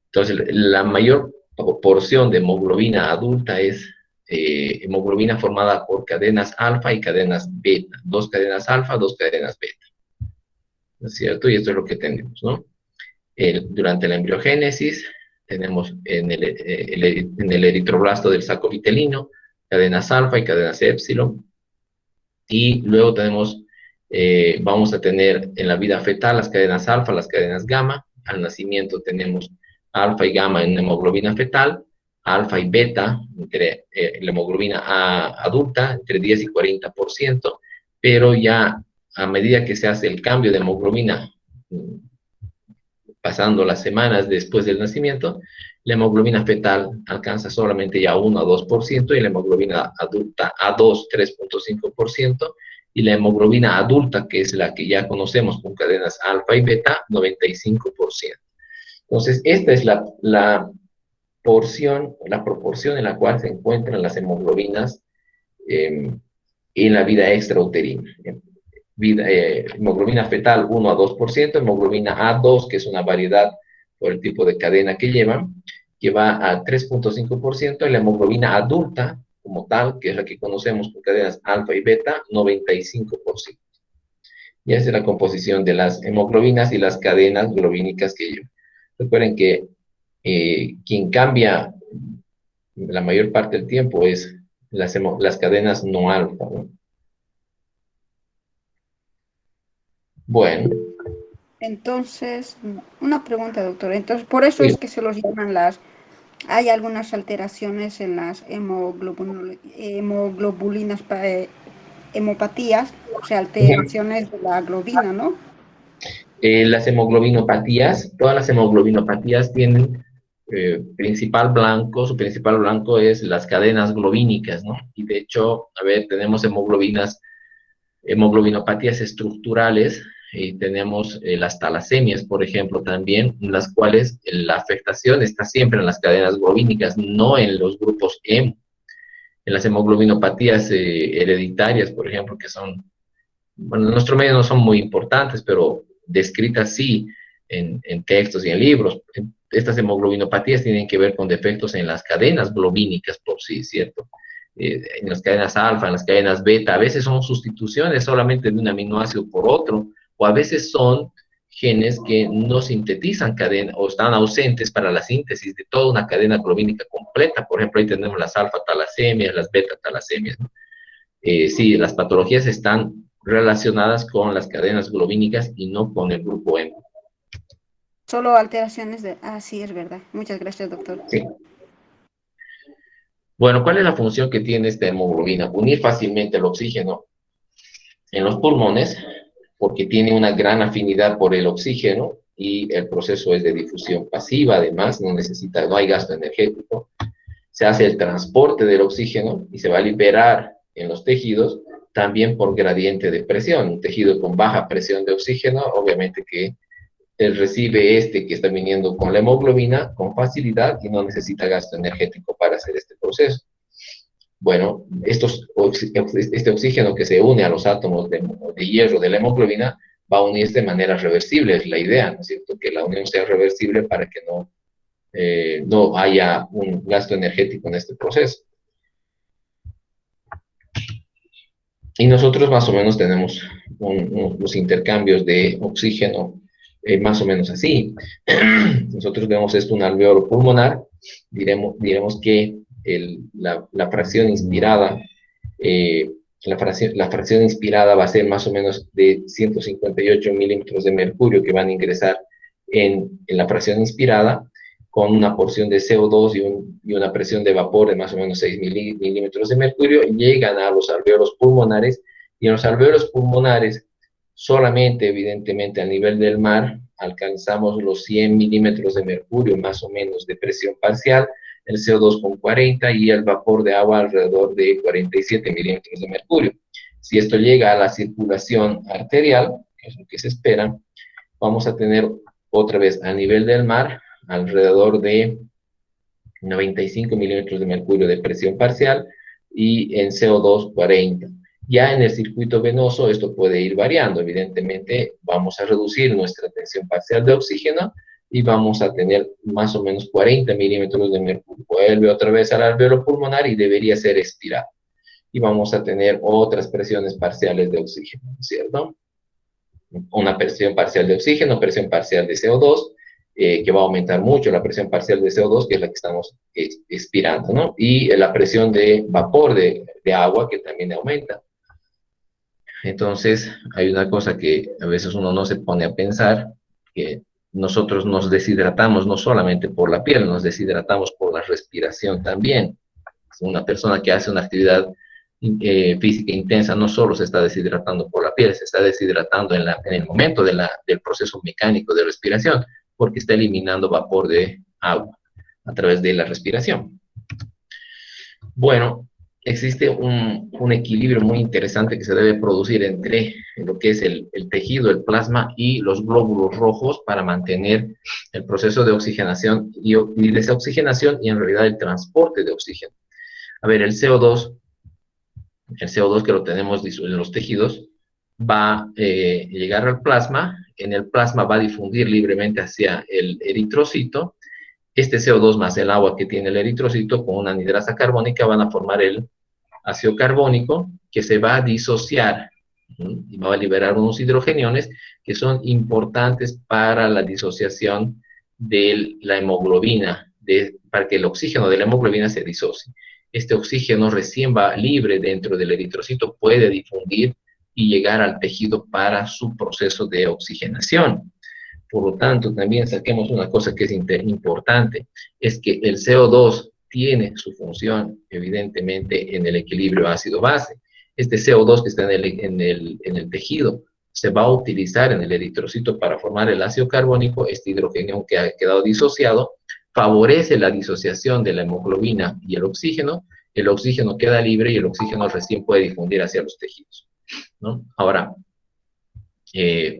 Entonces, la mayor porción de hemoglobina adulta es hemoglobina formada por cadenas alfa y cadenas beta, dos cadenas alfa, dos cadenas beta, ¿no es cierto? Y esto es lo que tenemos, ¿no? Durante la embriogénesis tenemos en el eritroblasto del saco vitelino cadenas alfa y cadenas épsilon, y luego vamos a tener en la vida fetal las cadenas alfa, las cadenas gamma. Al nacimiento tenemos alfa y gamma en hemoglobina fetal, alfa y beta entre la hemoglobina adulta entre 10 y 40%, pero ya a medida que se hace el cambio de hemoglobina, pasando las semanas después del nacimiento, la hemoglobina fetal alcanza solamente ya 1 a 2%, y la hemoglobina adulta A2 3.5%, y la hemoglobina adulta, que es la que ya conocemos con cadenas alfa y beta, 95%. Entonces, esta es la proporción en la cual se encuentran las hemoglobinas en la vida extrauterina. Hemoglobina fetal 1 a 2%, hemoglobina A2, que es una variedad por el tipo de cadena que llevan, que va a 3.5%, y la hemoglobina adulta como tal, que es la que conocemos con cadenas alfa y beta, 95%. Y esa es la composición de las hemoglobinas y las cadenas globínicas que llevan. Recuerden que quien cambia la mayor parte del tiempo es las cadenas no alfa, ¿no? Bueno. Entonces, una pregunta, doctor. Entonces, por eso Sí. es que se los llaman hay algunas alteraciones en las hemoglobulinas, hemopatías, o sea, alteraciones de la globina, ¿no? Las hemoglobinopatías, todas las hemoglobinopatías tienen su principal blanco es las cadenas globínicas, ¿no? Y de hecho, a ver, tenemos hemoglobinopatías estructurales, y tenemos las talasemias, por ejemplo, también, en las cuales la afectación está siempre en las cadenas globínicas, no en los grupos hemo. En las hemoglobinopatías hereditarias, por ejemplo, que son, bueno, en nuestro medio no son muy importantes, pero descritas sí en textos y en libros. Estas hemoglobinopatías tienen que ver con defectos en las cadenas globínicas por sí, ¿cierto? En las cadenas alfa, en las cadenas beta, a veces son sustituciones solamente de un aminoácido por otro, o a veces son genes que no sintetizan cadena o están ausentes para la síntesis de toda una cadena globínica completa. Por ejemplo, ahí tenemos las alfa talasemias, las beta talasemias, ¿no? Sí, las patologías están relacionadas con las cadenas globínicas y no con el grupo hemo. Solo alteraciones de... Ah, sí, es verdad. Muchas gracias, doctor. Sí. Bueno, ¿cuál es la función que tiene esta hemoglobina? Unir fácilmente el oxígeno en los pulmones, porque tiene una gran afinidad por el oxígeno y el proceso es de difusión pasiva, además, no hay gasto energético. Se hace el transporte del oxígeno y se va a liberar en los tejidos también por gradiente de presión. Un tejido con baja presión de oxígeno, obviamente que él recibe que está viniendo con la hemoglobina con facilidad y no necesita gasto energético para hacer este proceso. Bueno, este oxígeno que se une a los átomos de hierro de la hemoglobina va a unirse de manera reversible, es la idea, ¿no es cierto? Que la unión sea reversible para que no no haya un gasto energético en este proceso. Y nosotros más o menos tenemos los intercambios de oxígeno más o menos así. Nosotros vemos esto un alveolo pulmonar, diremos que la fracción inspirada, la fracción inspirada va a ser más o menos de 158 milímetros de mercurio que van a ingresar en la fracción inspirada, con una porción de CO2 y una presión de vapor de más o menos 6 milímetros de mercurio, llegan a los alveolos pulmonares, y en los alveolos pulmonares solamente, evidentemente, a nivel del mar, alcanzamos los 100 milímetros de mercurio, más o menos, de presión parcial, el CO2 con 40 y el vapor de agua alrededor de 47 milímetros de mercurio. Si esto llega a la circulación arterial, que es lo que se espera, vamos a tener otra vez a nivel del mar alrededor de 95 milímetros de mercurio de presión parcial y en CO2 40. Ya en el circuito venoso esto puede ir variando. Evidentemente vamos a reducir nuestra tensión parcial de oxígeno y vamos a tener más o menos 40 milímetros de mercurio. Vuelve otra vez al alveolo pulmonar y debería ser expirado. Y vamos a tener otras presiones parciales de oxígeno, ¿cierto? Una presión parcial de oxígeno, presión parcial de CO2, que va a aumentar mucho la presión parcial de CO2, que es la que estamos expirando, ¿no? Y la presión de vapor de agua, que también aumenta. Entonces, hay una cosa que a veces uno no se pone a pensar, que nosotros nos deshidratamos no solamente por la piel, nos deshidratamos por la respiración también. Una persona que hace una actividad física intensa no solo se está deshidratando por la piel, se está deshidratando en el momento del proceso mecánico de respiración, porque está eliminando vapor de agua a través de la respiración. Bueno, existe un equilibrio muy interesante que se debe producir entre lo que es el tejido, el plasma y los glóbulos rojos para mantener el proceso de oxigenación y desoxigenación y en realidad el transporte de oxígeno. A ver, el CO2 que lo tenemos en los tejidos va a llegar al plasma, en el plasma va a difundir libremente hacia el eritrocito. Este CO2 más el agua que tiene el eritrocito con una anhidrasa carbónica van a formar el ácido carbónico que se va a disociar y va a liberar unos hidrogeniones que son importantes para la disociación de la hemoglobina, para que el oxígeno de la hemoglobina se disocie. Este oxígeno recién va libre dentro del eritrocito, puede difundir y llegar al tejido para su proceso de oxigenación. Por lo tanto, también saquemos una cosa que es importante, es que el CO2 tiene su función, evidentemente, en el equilibrio ácido-base. Este CO2 que está en el tejido se va a utilizar en el eritrocito para formar el ácido carbónico, este hidrógeno que ha quedado disociado, favorece la disociación de la hemoglobina y el oxígeno queda libre y el oxígeno recién puede difundir hacia los tejidos, ¿no? Ahora,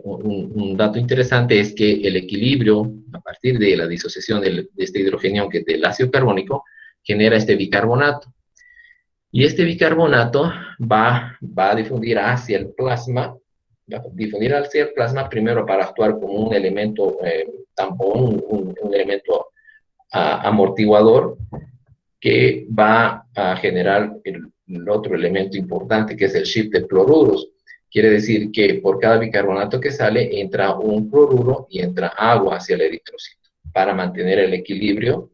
un dato interesante es que el equilibrio, a partir de la disociación de este hidrogenio que es del ácido carbónico, genera este bicarbonato. Y este bicarbonato va a difundir hacia el plasma, primero para actuar como un elemento tampón, un elemento amortiguador, que va a generar el otro elemento importante, que es el shift de cloruros. Quiere decir que por cada bicarbonato que sale, entra un cloruro y entra agua hacia el eritrocito, para mantener el equilibrio,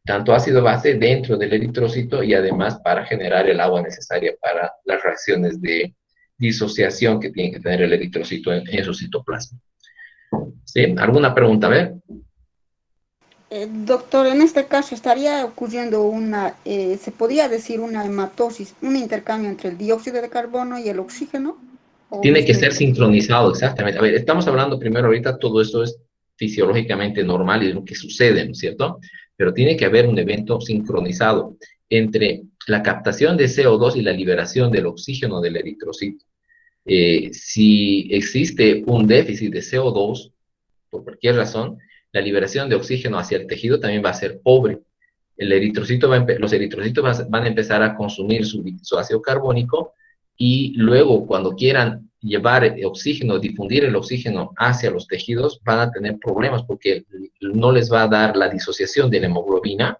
tanto ácido-base dentro del eritrocito y además para generar el agua necesaria para las reacciones de disociación que tiene que tener el eritrocito en su citoplasma. ¿Sí? ¿Alguna pregunta? A ver. Doctor, en este caso estaría ocurriendo se podría decir una hematosis, un intercambio entre el dióxido de carbono y el oxígeno. Tiene que ser sincronizado, exactamente. A ver, estamos hablando primero ahorita, todo esto es fisiológicamente normal y es lo que sucede, ¿no es cierto? Pero tiene que haber un evento sincronizado entre la captación de CO2 y la liberación del oxígeno del eritrocito. Si existe un déficit de CO2, por cualquier razón, la liberación de oxígeno hacia el tejido también va a ser pobre. Los eritrocitos van a empezar a consumir su ácido carbónico y luego cuando quieran llevar oxígeno, difundir el oxígeno hacia los tejidos, van a tener problemas porque no les va a dar la disociación de la hemoglobina.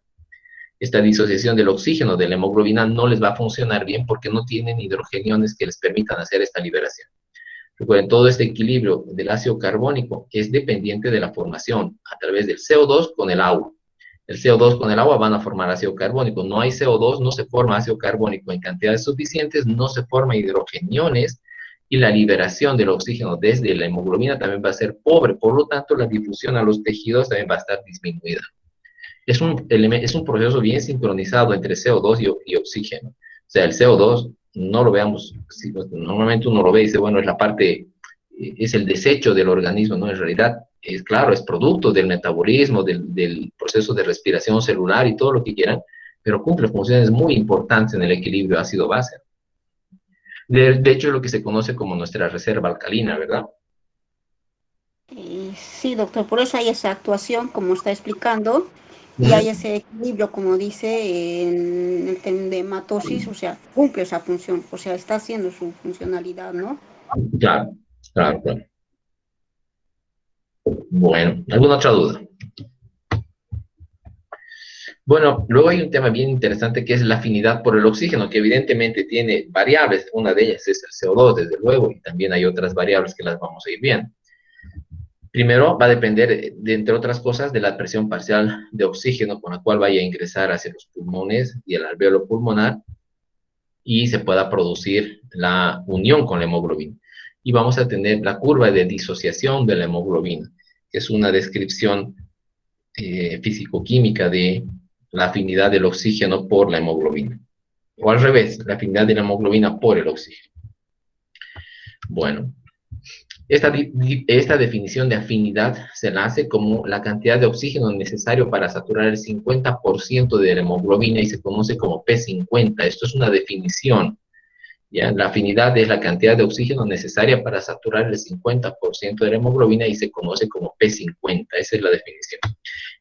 Esta disociación del oxígeno de la hemoglobina no les va a funcionar bien porque no tienen hidrogeniones que les permitan hacer esta liberación. Recuerden, todo este equilibrio del ácido carbónico es dependiente de la formación a través del CO2 con el agua. El CO2 con el agua van a formar ácido carbónico. No hay CO2, no se forma ácido carbónico en cantidades suficientes, no se forman hidrogeniones y la liberación del oxígeno desde la hemoglobina también va a ser pobre. Por lo tanto, la difusión a los tejidos también va a estar disminuida. Es un proceso bien sincronizado entre CO2 y oxígeno. O sea, el CO2 no lo veamos, normalmente uno lo ve y dice, bueno, es la parte, es el desecho del organismo, ¿no? En realidad, es claro, es producto del metabolismo, del proceso de respiración celular y todo lo que quieran, pero cumple funciones muy importantes en el equilibrio ácido-base. De hecho, es lo que se conoce como nuestra reserva alcalina, ¿verdad? Sí, doctor, por eso hay esa actuación, como está explicando, y hay ese equilibrio, como dice, en el tema de hematosis, o sea, cumple esa función, o sea, está haciendo su funcionalidad, ¿no? Claro, claro, claro. Bueno, ¿alguna otra duda? Bueno, luego hay un tema bien interesante que es la afinidad por el oxígeno, que evidentemente tiene variables. Una de ellas es el CO2, desde luego, y también hay otras variables que las vamos a ir viendo. Primero, va a depender, entre otras cosas, de la presión parcial de oxígeno con la cual vaya a ingresar hacia los pulmones y el alveolo pulmonar y se pueda producir la unión con la hemoglobina. Y vamos a tener la curva de disociación de la hemoglobina, que es una descripción físico-química de la afinidad del oxígeno por la hemoglobina. O al revés, la afinidad de la hemoglobina por el oxígeno. Bueno, esta definición de afinidad se la hace como la cantidad de oxígeno necesario para saturar el 50% de la hemoglobina y se conoce como P50. Esto es una definición. ¿Ya? La afinidad es la cantidad de oxígeno necesaria para saturar el 50% de la hemoglobina y se conoce como P50. Esa es la definición.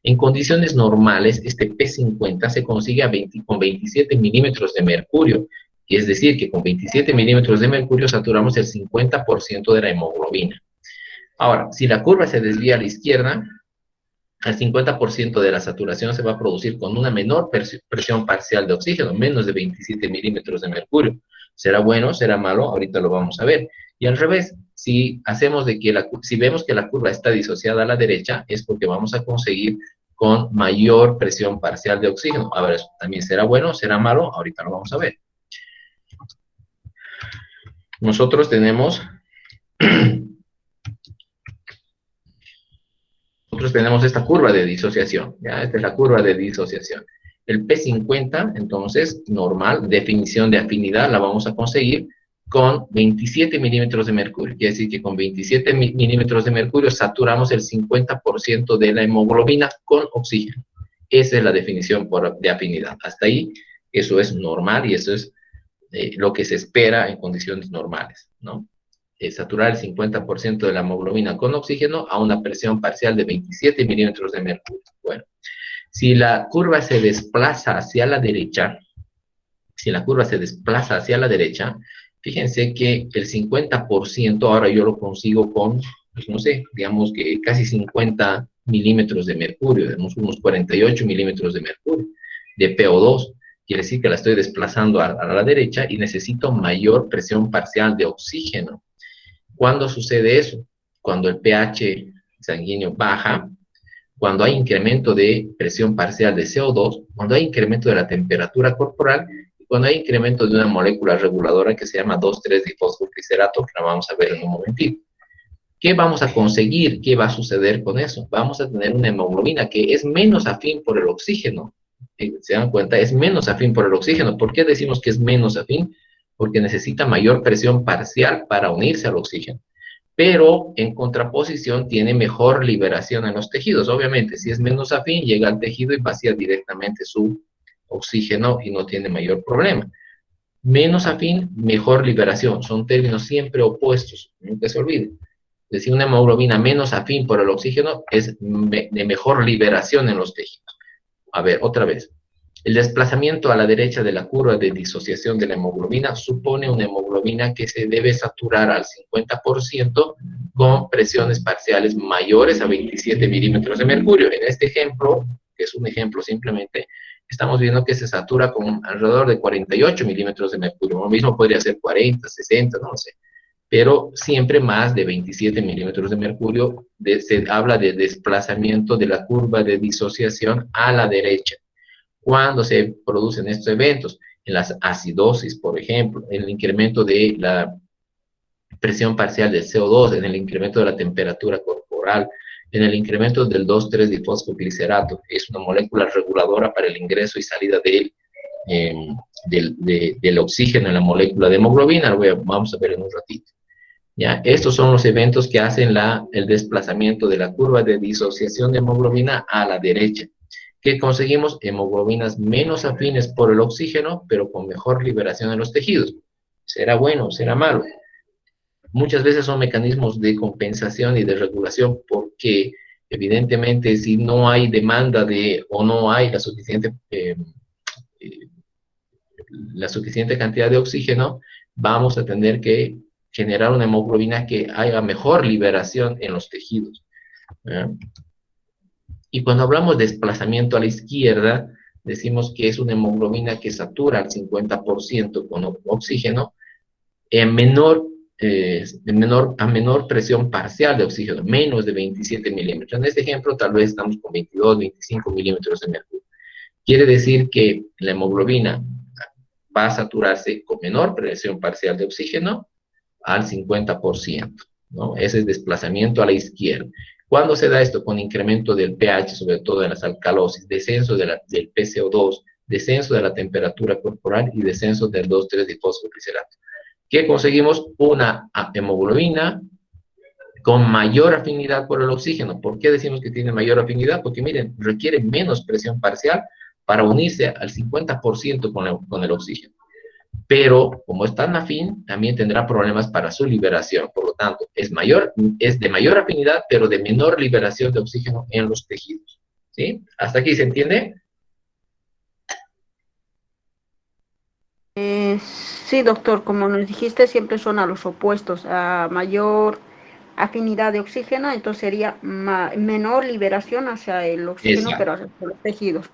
En condiciones normales, este P50 se consigue con 27 milímetros de mercurio. Y es decir, que con 27 milímetros de mercurio saturamos el 50% de la hemoglobina. Ahora, si la curva se desvía a la izquierda, el 50% de la saturación se va a producir con una menor presión parcial de oxígeno, menos de 27 milímetros de mercurio. ¿Será bueno? ¿Será malo? Ahorita lo vamos a ver. Y al revés, si vemos que la curva está disociada a la derecha, es porque vamos a conseguir con mayor presión parcial de oxígeno. A ver, ¿eso también será bueno? ¿Será malo? Ahorita lo vamos a ver. Nosotros tenemos esta curva de disociación, ¿ya? Esta es la curva de disociación. El P50, entonces, normal, definición de afinidad, la vamos a conseguir con 27 milímetros de mercurio. Quiere decir que con 27 milímetros de mercurio saturamos el 50% de la hemoglobina con oxígeno. Esa es la definición de afinidad. Hasta ahí, eso es normal y eso es lo que se espera en condiciones normales, ¿no? Saturar el 50% de la hemoglobina con oxígeno a una presión parcial de 27 milímetros de mercurio. Bueno, si la curva se desplaza hacia la derecha, fíjense que el 50% ahora yo lo consigo con, pues no sé, digamos que casi 50 milímetros de mercurio, digamos unos 48 milímetros de mercurio, de PO2. Quiere decir que la estoy desplazando a la derecha y necesito mayor presión parcial de oxígeno. ¿Cuándo sucede eso? Cuando el pH sanguíneo baja, cuando hay incremento de presión parcial de CO2, cuando hay incremento de la temperatura corporal y cuando hay incremento de una molécula reguladora que se llama 2,3-difosfoglicerato, que la vamos a ver en un momentito. ¿Qué vamos a conseguir? ¿Qué va a suceder con eso? Vamos a tener una hemoglobina que es menos afín por el oxígeno. ¿Se dan cuenta? Es menos afín por el oxígeno. ¿Por qué decimos que es menos afín? Porque necesita mayor presión parcial para unirse al oxígeno. Pero en contraposición tiene mejor liberación en los tejidos. Obviamente, si es menos afín, llega al tejido y vacía directamente su oxígeno y no tiene mayor problema. Menos afín, mejor liberación. Son términos siempre opuestos, nunca se olvide. Es decir, una hemoglobina menos afín por el oxígeno es de mejor liberación en los tejidos. A ver, otra vez. El desplazamiento a la derecha de la curva de disociación de la hemoglobina supone una hemoglobina que se debe saturar al 50% con presiones parciales mayores a 27 milímetros de mercurio. En este ejemplo, que es un ejemplo simplemente, estamos viendo que se satura con alrededor de 48 milímetros de mercurio. Lo mismo podría ser 40, 60, no sé. Pero siempre más de 27 milímetros de mercurio, se habla de desplazamiento de la curva de disociación a la derecha. Cuando se producen estos eventos, en las acidosis, por ejemplo, en el incremento de la presión parcial del CO2, en el incremento de la temperatura corporal, en el incremento del 2,3-difosfoglicerato, que es una molécula reguladora para el ingreso y salida del oxígeno en la molécula de hemoglobina, vamos a ver en un ratito. ¿Ya? Estos son los eventos que hacen el desplazamiento de la curva de disociación de hemoglobina a la derecha, que conseguimos hemoglobinas menos afines por el oxígeno, pero con mejor liberación en los tejidos. ¿Será bueno? ¿Será malo? Muchas veces son mecanismos de compensación y de regulación, porque evidentemente si no hay demanda o no hay la suficiente cantidad de oxígeno, vamos a tener que generar una hemoglobina que haga mejor liberación en los tejidos. ¿Eh? Y cuando hablamos de desplazamiento a la izquierda, decimos que es una hemoglobina que satura al 50% con oxígeno a menor presión parcial de oxígeno, menos de 27 milímetros. En este ejemplo, tal vez estamos con 22, 25 milímetros de mercurio. Quiere decir que la hemoglobina va a saturarse con menor presión parcial de oxígeno al 50%, ¿no? Ese es desplazamiento a la izquierda. ¿Cuándo se da esto? Con incremento del pH, sobre todo en las alcalosis, descenso del PCO2, descenso de la temperatura corporal y descenso del 2,3-difosfoglicerato. ¿Qué conseguimos? Una hemoglobina con mayor afinidad por el oxígeno. ¿Por qué decimos que tiene mayor afinidad? Porque miren, requiere menos presión parcial para unirse al 50% con el oxígeno. Pero como es tan afín, también tendrá problemas para su liberación. Por lo tanto, es de mayor afinidad, pero de menor liberación de oxígeno en los tejidos. ¿Sí? ¿Hasta aquí se entiende? Sí, doctor, como nos dijiste, siempre son a los opuestos, a mayor afinidad de oxígeno, entonces sería menor liberación hacia el oxígeno, pero Exacto. hacia los tejidos.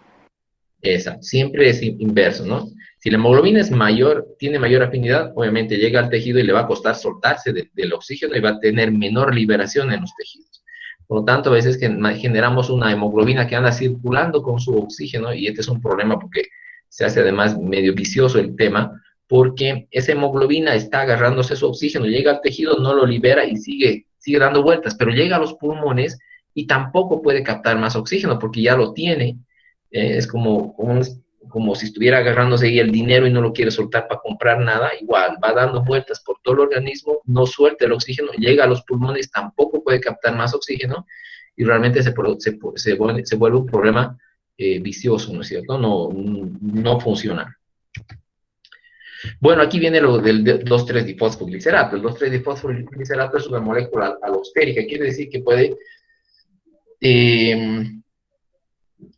Exacto. Siempre es inverso, ¿no? Si la hemoglobina es mayor, tiene mayor afinidad, obviamente llega al tejido y le va a costar soltarse del oxígeno y va a tener menor liberación en los tejidos. Por lo tanto, a veces que generamos una hemoglobina que anda circulando con su oxígeno, y este es un problema porque se hace además medio vicioso el tema, porque esa hemoglobina está agarrándose su oxígeno, llega al tejido, no lo libera y sigue dando vueltas, pero llega a los pulmones y tampoco puede captar más oxígeno porque ya lo tiene. Es como si estuviera agarrándose ahí el dinero y no lo quiere soltar para comprar nada, igual, va dando vueltas por todo el organismo, no suelta el oxígeno, llega a los pulmones, tampoco puede captar más oxígeno, y realmente se vuelve un problema vicioso, ¿no es cierto? No funciona. Bueno, aquí viene lo del 2,3-difosfoglicerato. El 2,3-difosfoglicerato es una molécula alostérica, quiere decir que puede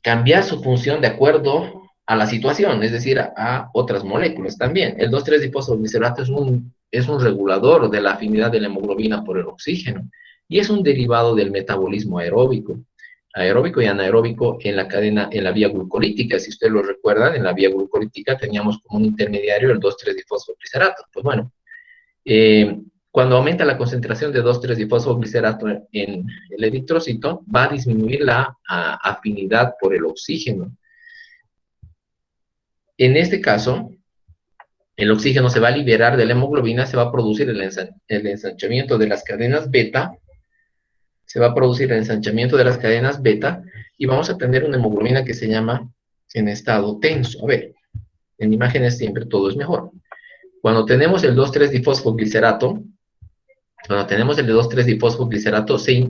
cambiar su función de acuerdo a la situación, es decir, a otras moléculas también. El 2,3-difosfoglicerato es un regulador de la afinidad de la hemoglobina por el oxígeno y es un derivado del metabolismo aeróbico y anaeróbico en la vía glucolítica. Si ustedes lo recuerdan, en la vía glucolítica teníamos como un intermediario el 2,3-difosfoglicerato. Pues bueno, cuando aumenta la concentración de 2,3-difosfoglicerato en el eritrocito, va a disminuir la afinidad por el oxígeno. En este caso, el oxígeno se va a liberar de la hemoglobina, se va a producir el ensanchamiento de las cadenas beta, y vamos a tener una hemoglobina que se llama en estado tenso. A ver, en imágenes siempre todo es mejor. Cuando tenemos el 2,3-difosfoglicerato, se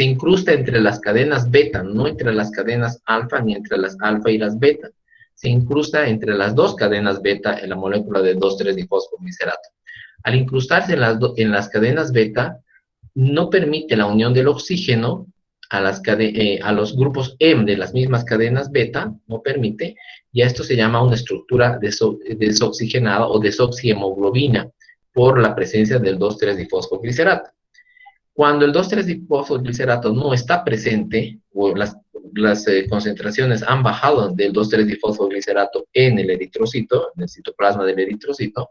incrusta entre las cadenas beta, no entre las cadenas alfa ni entre las alfa y las beta. Se incrusta entre las dos cadenas beta en la molécula de 2,3-difosfoglicerato. Al incrustarse en las cadenas beta, no permite la unión del oxígeno a los grupos M de las mismas cadenas beta, no permite, y esto se llama una estructura desoxigenada o desoxihemoglobina por la presencia del 2,3-difosfoglicerato. Cuando el 2,3-difosfoglicerato no está presente, o las concentraciones han bajado del 2,3-difosfoglicerato en el eritrocito, en el citoplasma del eritrocito,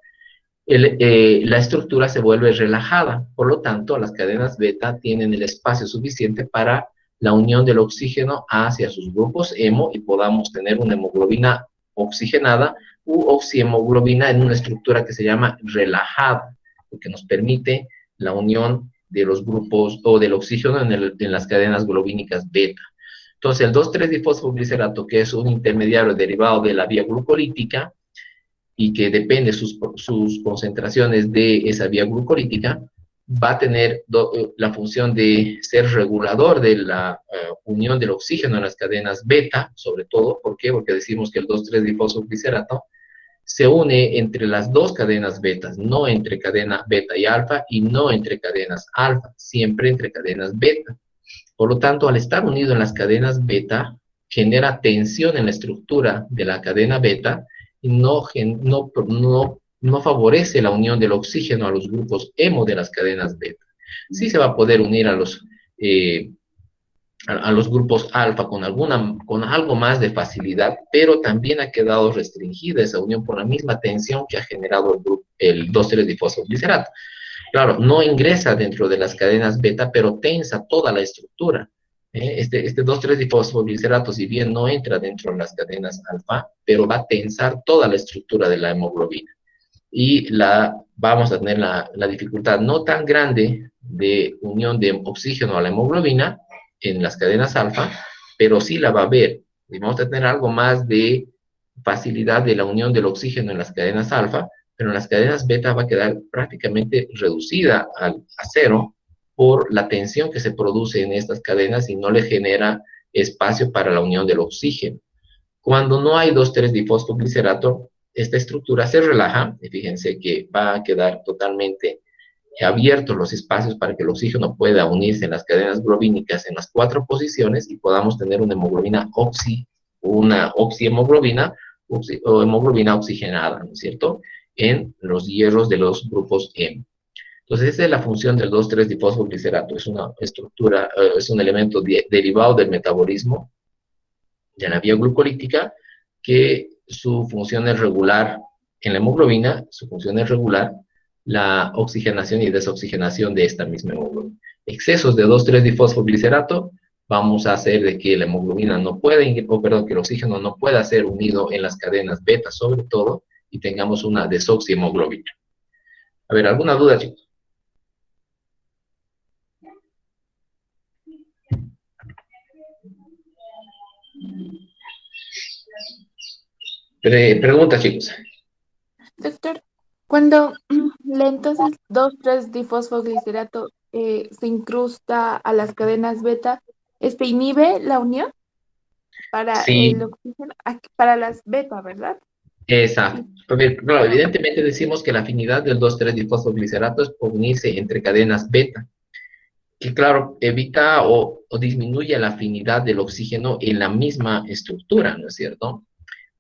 la estructura se vuelve relajada. Por lo tanto, las cadenas beta tienen el espacio suficiente para la unión del oxígeno hacia sus grupos hemo y podamos tener una hemoglobina oxigenada u oxihemoglobina en una estructura que se llama relajada, lo que nos permite la unión de los grupos o del oxígeno en las cadenas globínicas beta. Entonces, el 2,3-difosfoglicerato, que es un intermediario derivado de la vía glucolítica y que depende sus concentraciones de esa vía glucolítica, va a tener la función de ser regulador de la unión del oxígeno en las cadenas beta, sobre todo. ¿Por qué? Porque decimos que el 2,3-difosfoglicerato se une entre las dos cadenas betas, no entre cadena beta y alfa, y no entre cadenas alfa, siempre entre cadenas beta. Por lo tanto, al estar unido en las cadenas beta, genera tensión en la estructura de la cadena beta y no favorece la unión del oxígeno a los grupos hemo de las cadenas beta. Sí se va a poder unir a los grupos alfa con algo más de facilidad, pero también ha quedado restringida esa unión por la misma tensión que ha generado el 2,3-difosfoglicerato. Claro, no ingresa dentro de las cadenas beta, pero tensa toda la estructura. Este 2,3-difosfoglicerato, si bien no entra dentro de las cadenas alfa, pero va a tensar toda la estructura de la hemoglobina. Y vamos a tener la dificultad no tan grande de unión de oxígeno a la hemoglobina en las cadenas alfa, pero sí la va a haber. Y vamos a tener algo más de facilidad de la unión del oxígeno en las cadenas alfa, pero en las cadenas beta va a quedar prácticamente reducida a cero por la tensión que se produce en estas cadenas y no le genera espacio para la unión del oxígeno. Cuando no hay 2,3-difosfoglicerato, esta estructura se relaja, y fíjense que va a quedar totalmente abiertos los espacios para que el oxígeno pueda unirse en las cadenas globínicas en las 4 posiciones y podamos tener una hemoglobina una oxihemoglobina o hemoglobina oxigenada, ¿no es cierto?, en los hierros de los grupos hemo. Entonces, esa es la función del 2,3-difosfoglicerato. Es una estructura, es un elemento derivado del metabolismo de la vía glucolítica, que su función es regular en la hemoglobina, su función es regular la oxigenación y desoxigenación de esta misma hemoglobina. Excesos de 2,3-difosfoglicerato vamos a hacer de que la hemoglobina no pueda, que el oxígeno no pueda ser unido en las cadenas beta sobre todo, y tengamos una desoxihemoglobina. A ver, ¿alguna duda, chicos? Pregunta, chicos. Doctor, cuando entonces 2,3-difosfoglicerato se incrusta a las cadenas beta, ¿este inhibe la unión para el Sí, oxígeno, para las beta, ¿verdad? exacto. A ver, claro, Ah, evidentemente decimos que la afinidad del 2,3-difosfoglicerato es por unirse entre cadenas beta, que claro, evita o disminuye la afinidad del oxígeno en la misma estructura, ¿no es cierto?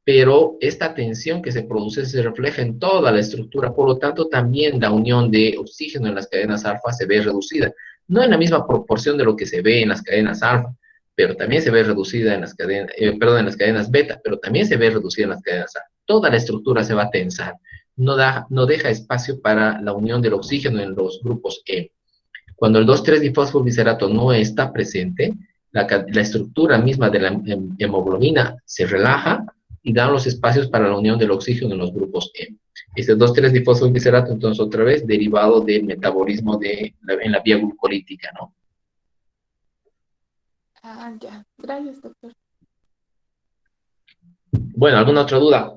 Pero esta tensión que se produce se refleja en toda la estructura, por lo tanto también la unión de oxígeno en las cadenas alfa se ve reducida, no en la misma proporción de lo que se ve en las cadenas alfa, pero también se ve reducida en las cadenas, en las cadenas beta, pero también se ve reducida en las cadenas alfa. Toda la estructura se va a tensar, no deja espacio para la unión del oxígeno en los grupos E. Cuando el 2,3-difosfoglicerato no está presente, la estructura misma de la hemoglobina se relaja y dan los espacios para la unión del oxígeno en los grupos E. Este 2,3-difosfoglicerato, entonces, otra vez, derivado del metabolismo en la vía glucolítica, ¿no? ya. Gracias, doctor. Bueno, ¿alguna otra duda?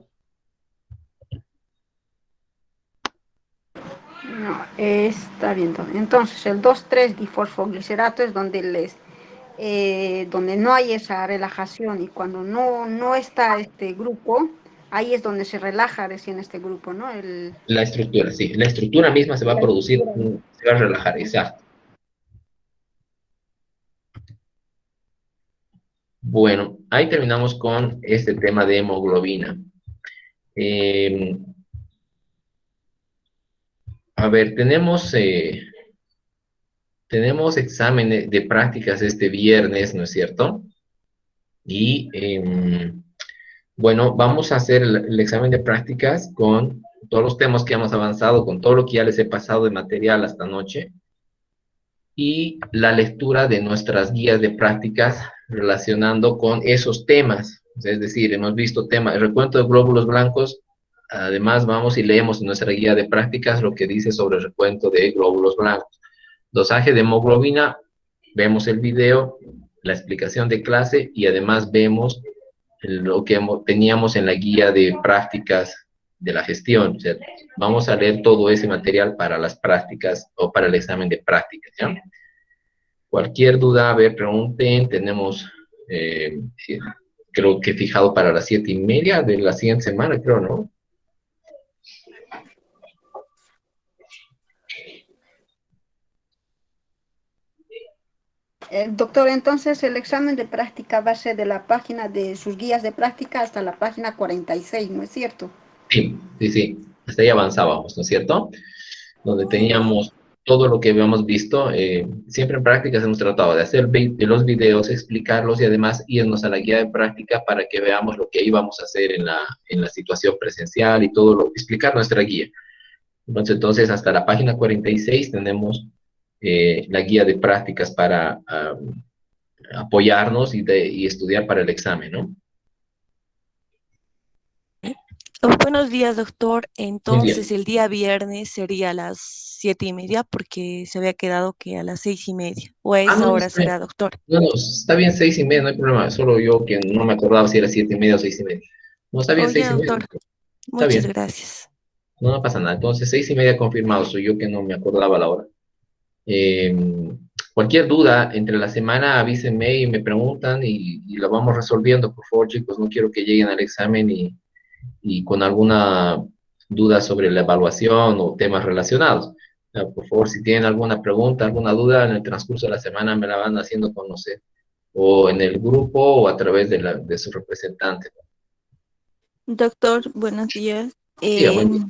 No, está bien. Entonces, el 2,3-difosfoglicerato es donde no hay esa relajación y cuando no está este grupo, ahí es donde se relaja recién este grupo, ¿no? La estructura, sí. La estructura misma se va a La producir, estructura. se va a relajar, exacto. Bueno, ahí terminamos con este tema de hemoglobina. Eh, a ver, tenemos exámenes de prácticas este viernes, ¿no es cierto? Y bueno, vamos a hacer el examen de prácticas con todos los temas que hemos avanzado, con todo lo que ya les he pasado de material hasta anoche, y la lectura de nuestras guías de prácticas relacionando con esos temas. Es decir, hemos visto temas, el recuento de glóbulos blancos, además vamos y leemos en nuestra guía de prácticas lo que dice sobre el recuento de glóbulos blancos. Dosaje de hemoglobina, vemos el video, la explicación de clase y además vemos lo que teníamos en la guía de prácticas de la gestión. O sea, vamos a leer todo ese material para las prácticas o para el examen de prácticas, ¿ya? Cualquier duda, a ver, pregunten. Tenemos, creo que fijado para las 7:30 de la siguiente semana, creo, ¿no? Doctor, entonces el examen de práctica va a ser de la página de sus guías de práctica hasta la página 46, ¿no es cierto? Sí, sí, sí. Hasta ahí avanzábamos, ¿no es cierto? Donde teníamos todo lo que habíamos visto. Siempre en prácticas hemos tratado de hacer los videos, explicarlos y además irnos a la guía de práctica para que veamos lo que íbamos a hacer en la situación presencial y todo explicar nuestra guía. Entonces, hasta la página 46 tenemos la guía de prácticas para apoyarnos y estudiar para el examen, ¿no? Buenos días, doctor. Muy Entonces, bien. el día viernes sería a las 7:30 porque se había quedado que a las 6:30. O a Ah, esa no, hora será, doctor. no, no, está bien 6:30, no hay problema. Solo yo que no me acordaba si era 7:30 o 6:30. No, está bien Oye, 6:30. doctor, Está muchas bien. gracias. No, no pasa nada. Entonces, 6:30 confirmado. Soy yo que no me acordaba la hora. Eh, Cualquier duda entre la semana, avísenme y me preguntan y la vamos resolviendo, por favor, chicos. No quiero que lleguen al examen y con alguna duda sobre la evaluación o temas relacionados. Por favor, si tienen alguna pregunta, alguna duda en el transcurso de la semana, me la van haciendo conocer, o en el grupo o a través de su representante. Doctor, buenos días. Sí, buen día.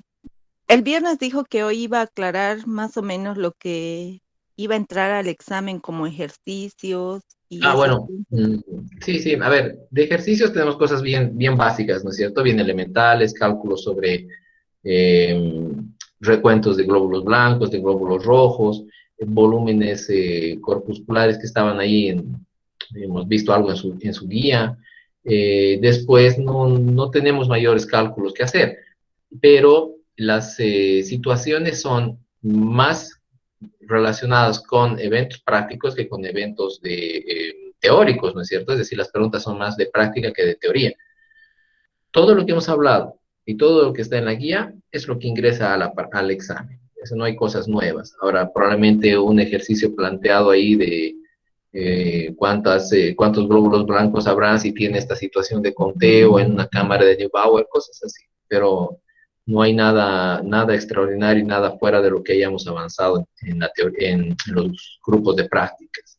El viernes dijo que hoy iba a aclarar más o menos lo que iba a entrar al examen como ejercicios y Ah, esas bueno, cosas. sí, sí, a ver, de ejercicios tenemos cosas bien, bien básicas, ¿no es cierto? Bien elementales, cálculos sobre eh, recuentos de glóbulos blancos, de glóbulos rojos, volúmenes corpusculares que estaban ahí, hemos visto algo en su guía. Después no tenemos mayores cálculos que hacer, pero las situaciones son más relacionadas con eventos prácticos que con eventos teóricos, ¿no es cierto? Es decir, las preguntas son más de práctica que de teoría. Todo lo que hemos hablado y todo lo que está en la guía es lo que ingresa al examen. Eso no hay cosas nuevas. Ahora, probablemente un ejercicio planteado ahí de cuántos glóbulos blancos habrá si tiene esta situación de conteo en una cámara de Neubauer, cosas así. Pero no hay nada extraordinario y nada fuera de lo que hayamos avanzado en los grupos de prácticas.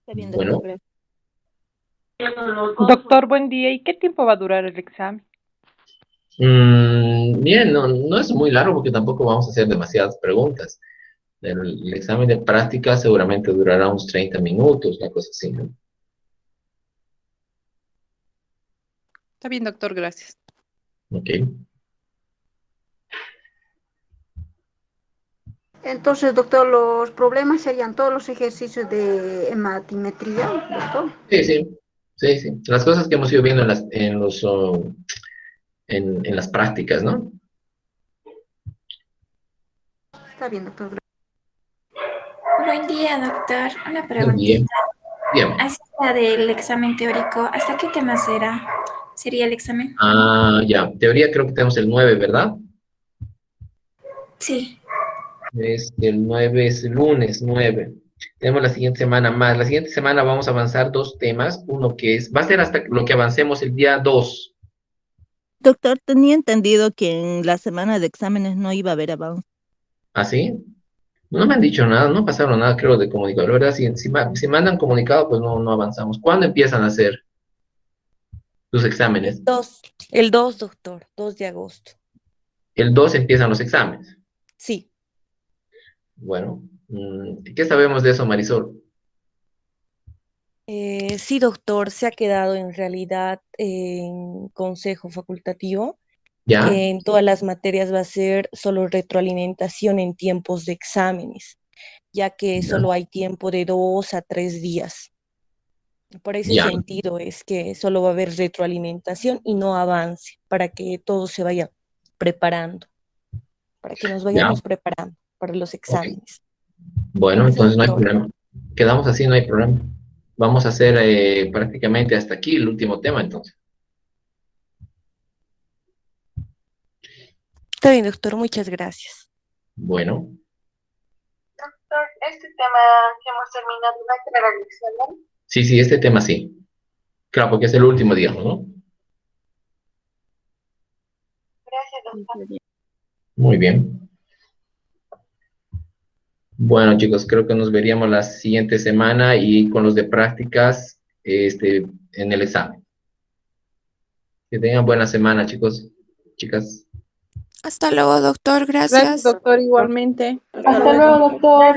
Está bien, doctor, Bueno, gracias. Doctor, buen día. ¿Y qué tiempo va a durar el examen? bien, no es muy largo porque tampoco vamos a hacer demasiadas preguntas. El examen de práctica seguramente durará unos 30 minutos, una cosa así, ¿no? Está bien, doctor, gracias. Ok. Entonces, doctor, los problemas serían todos los ejercicios de hematimetría, doctor. Sí, sí, sí, sí. Las cosas que hemos ido viendo en las prácticas, ¿no? Está bien, doctor. Buen día, doctor. Una Muy bien, preguntita. bien. Acerca del examen teórico, ¿hasta qué tema sería el examen? Ah, ya. Teoría creo que tenemos el 9, ¿verdad? Sí. El 9 es el lunes 9. Tenemos la siguiente semana más. La siguiente semana vamos a avanzar dos temas. Uno que va a ser hasta lo que avancemos el día 2. Doctor, tenía entendido que en la semana de exámenes no iba a haber avance. ¿Así? No me han dicho nada, no pasaron nada, creo, de comunicado. La verdad, si mandan comunicado, pues no avanzamos. ¿Cuándo empiezan a hacer sus El exámenes? 2, el 2, doctor, 2 de agosto. El 2 empiezan los exámenes. Sí. Bueno, ¿qué sabemos de eso, Marisol? Sí, doctor, se ha quedado en realidad en consejo facultativo ¿Ya? que en todas las materias va a ser solo retroalimentación en tiempos de exámenes, ya que ¿Ya? solo hay tiempo de 2 a 3 días. Por ese Ya, sentido es que solo va a haber retroalimentación y no avance, para que todo se vaya preparando, para que nos ya. vayamos preparando para los Ok. exámenes. Bueno, Gracias, entonces no hay doctor. problema. Quedamos así, no hay problema. Vamos a hacer prácticamente hasta aquí el último tema, entonces. Está bien, doctor, muchas gracias. Bueno, Doctor, este tema que hemos terminado, ¿va a quedar al examen? sí, este tema sí. Claro, porque es el último, digamos, ¿no? Gracias, doctor. Muy bien. Bueno, chicos, creo que nos veríamos la siguiente semana y con los de prácticas en el examen. Que tengan buena semana, chicos, chicas. Hasta luego, doctor. Gracias, Gracias. doctor, igualmente. Hasta Hasta luego. luego, doctor.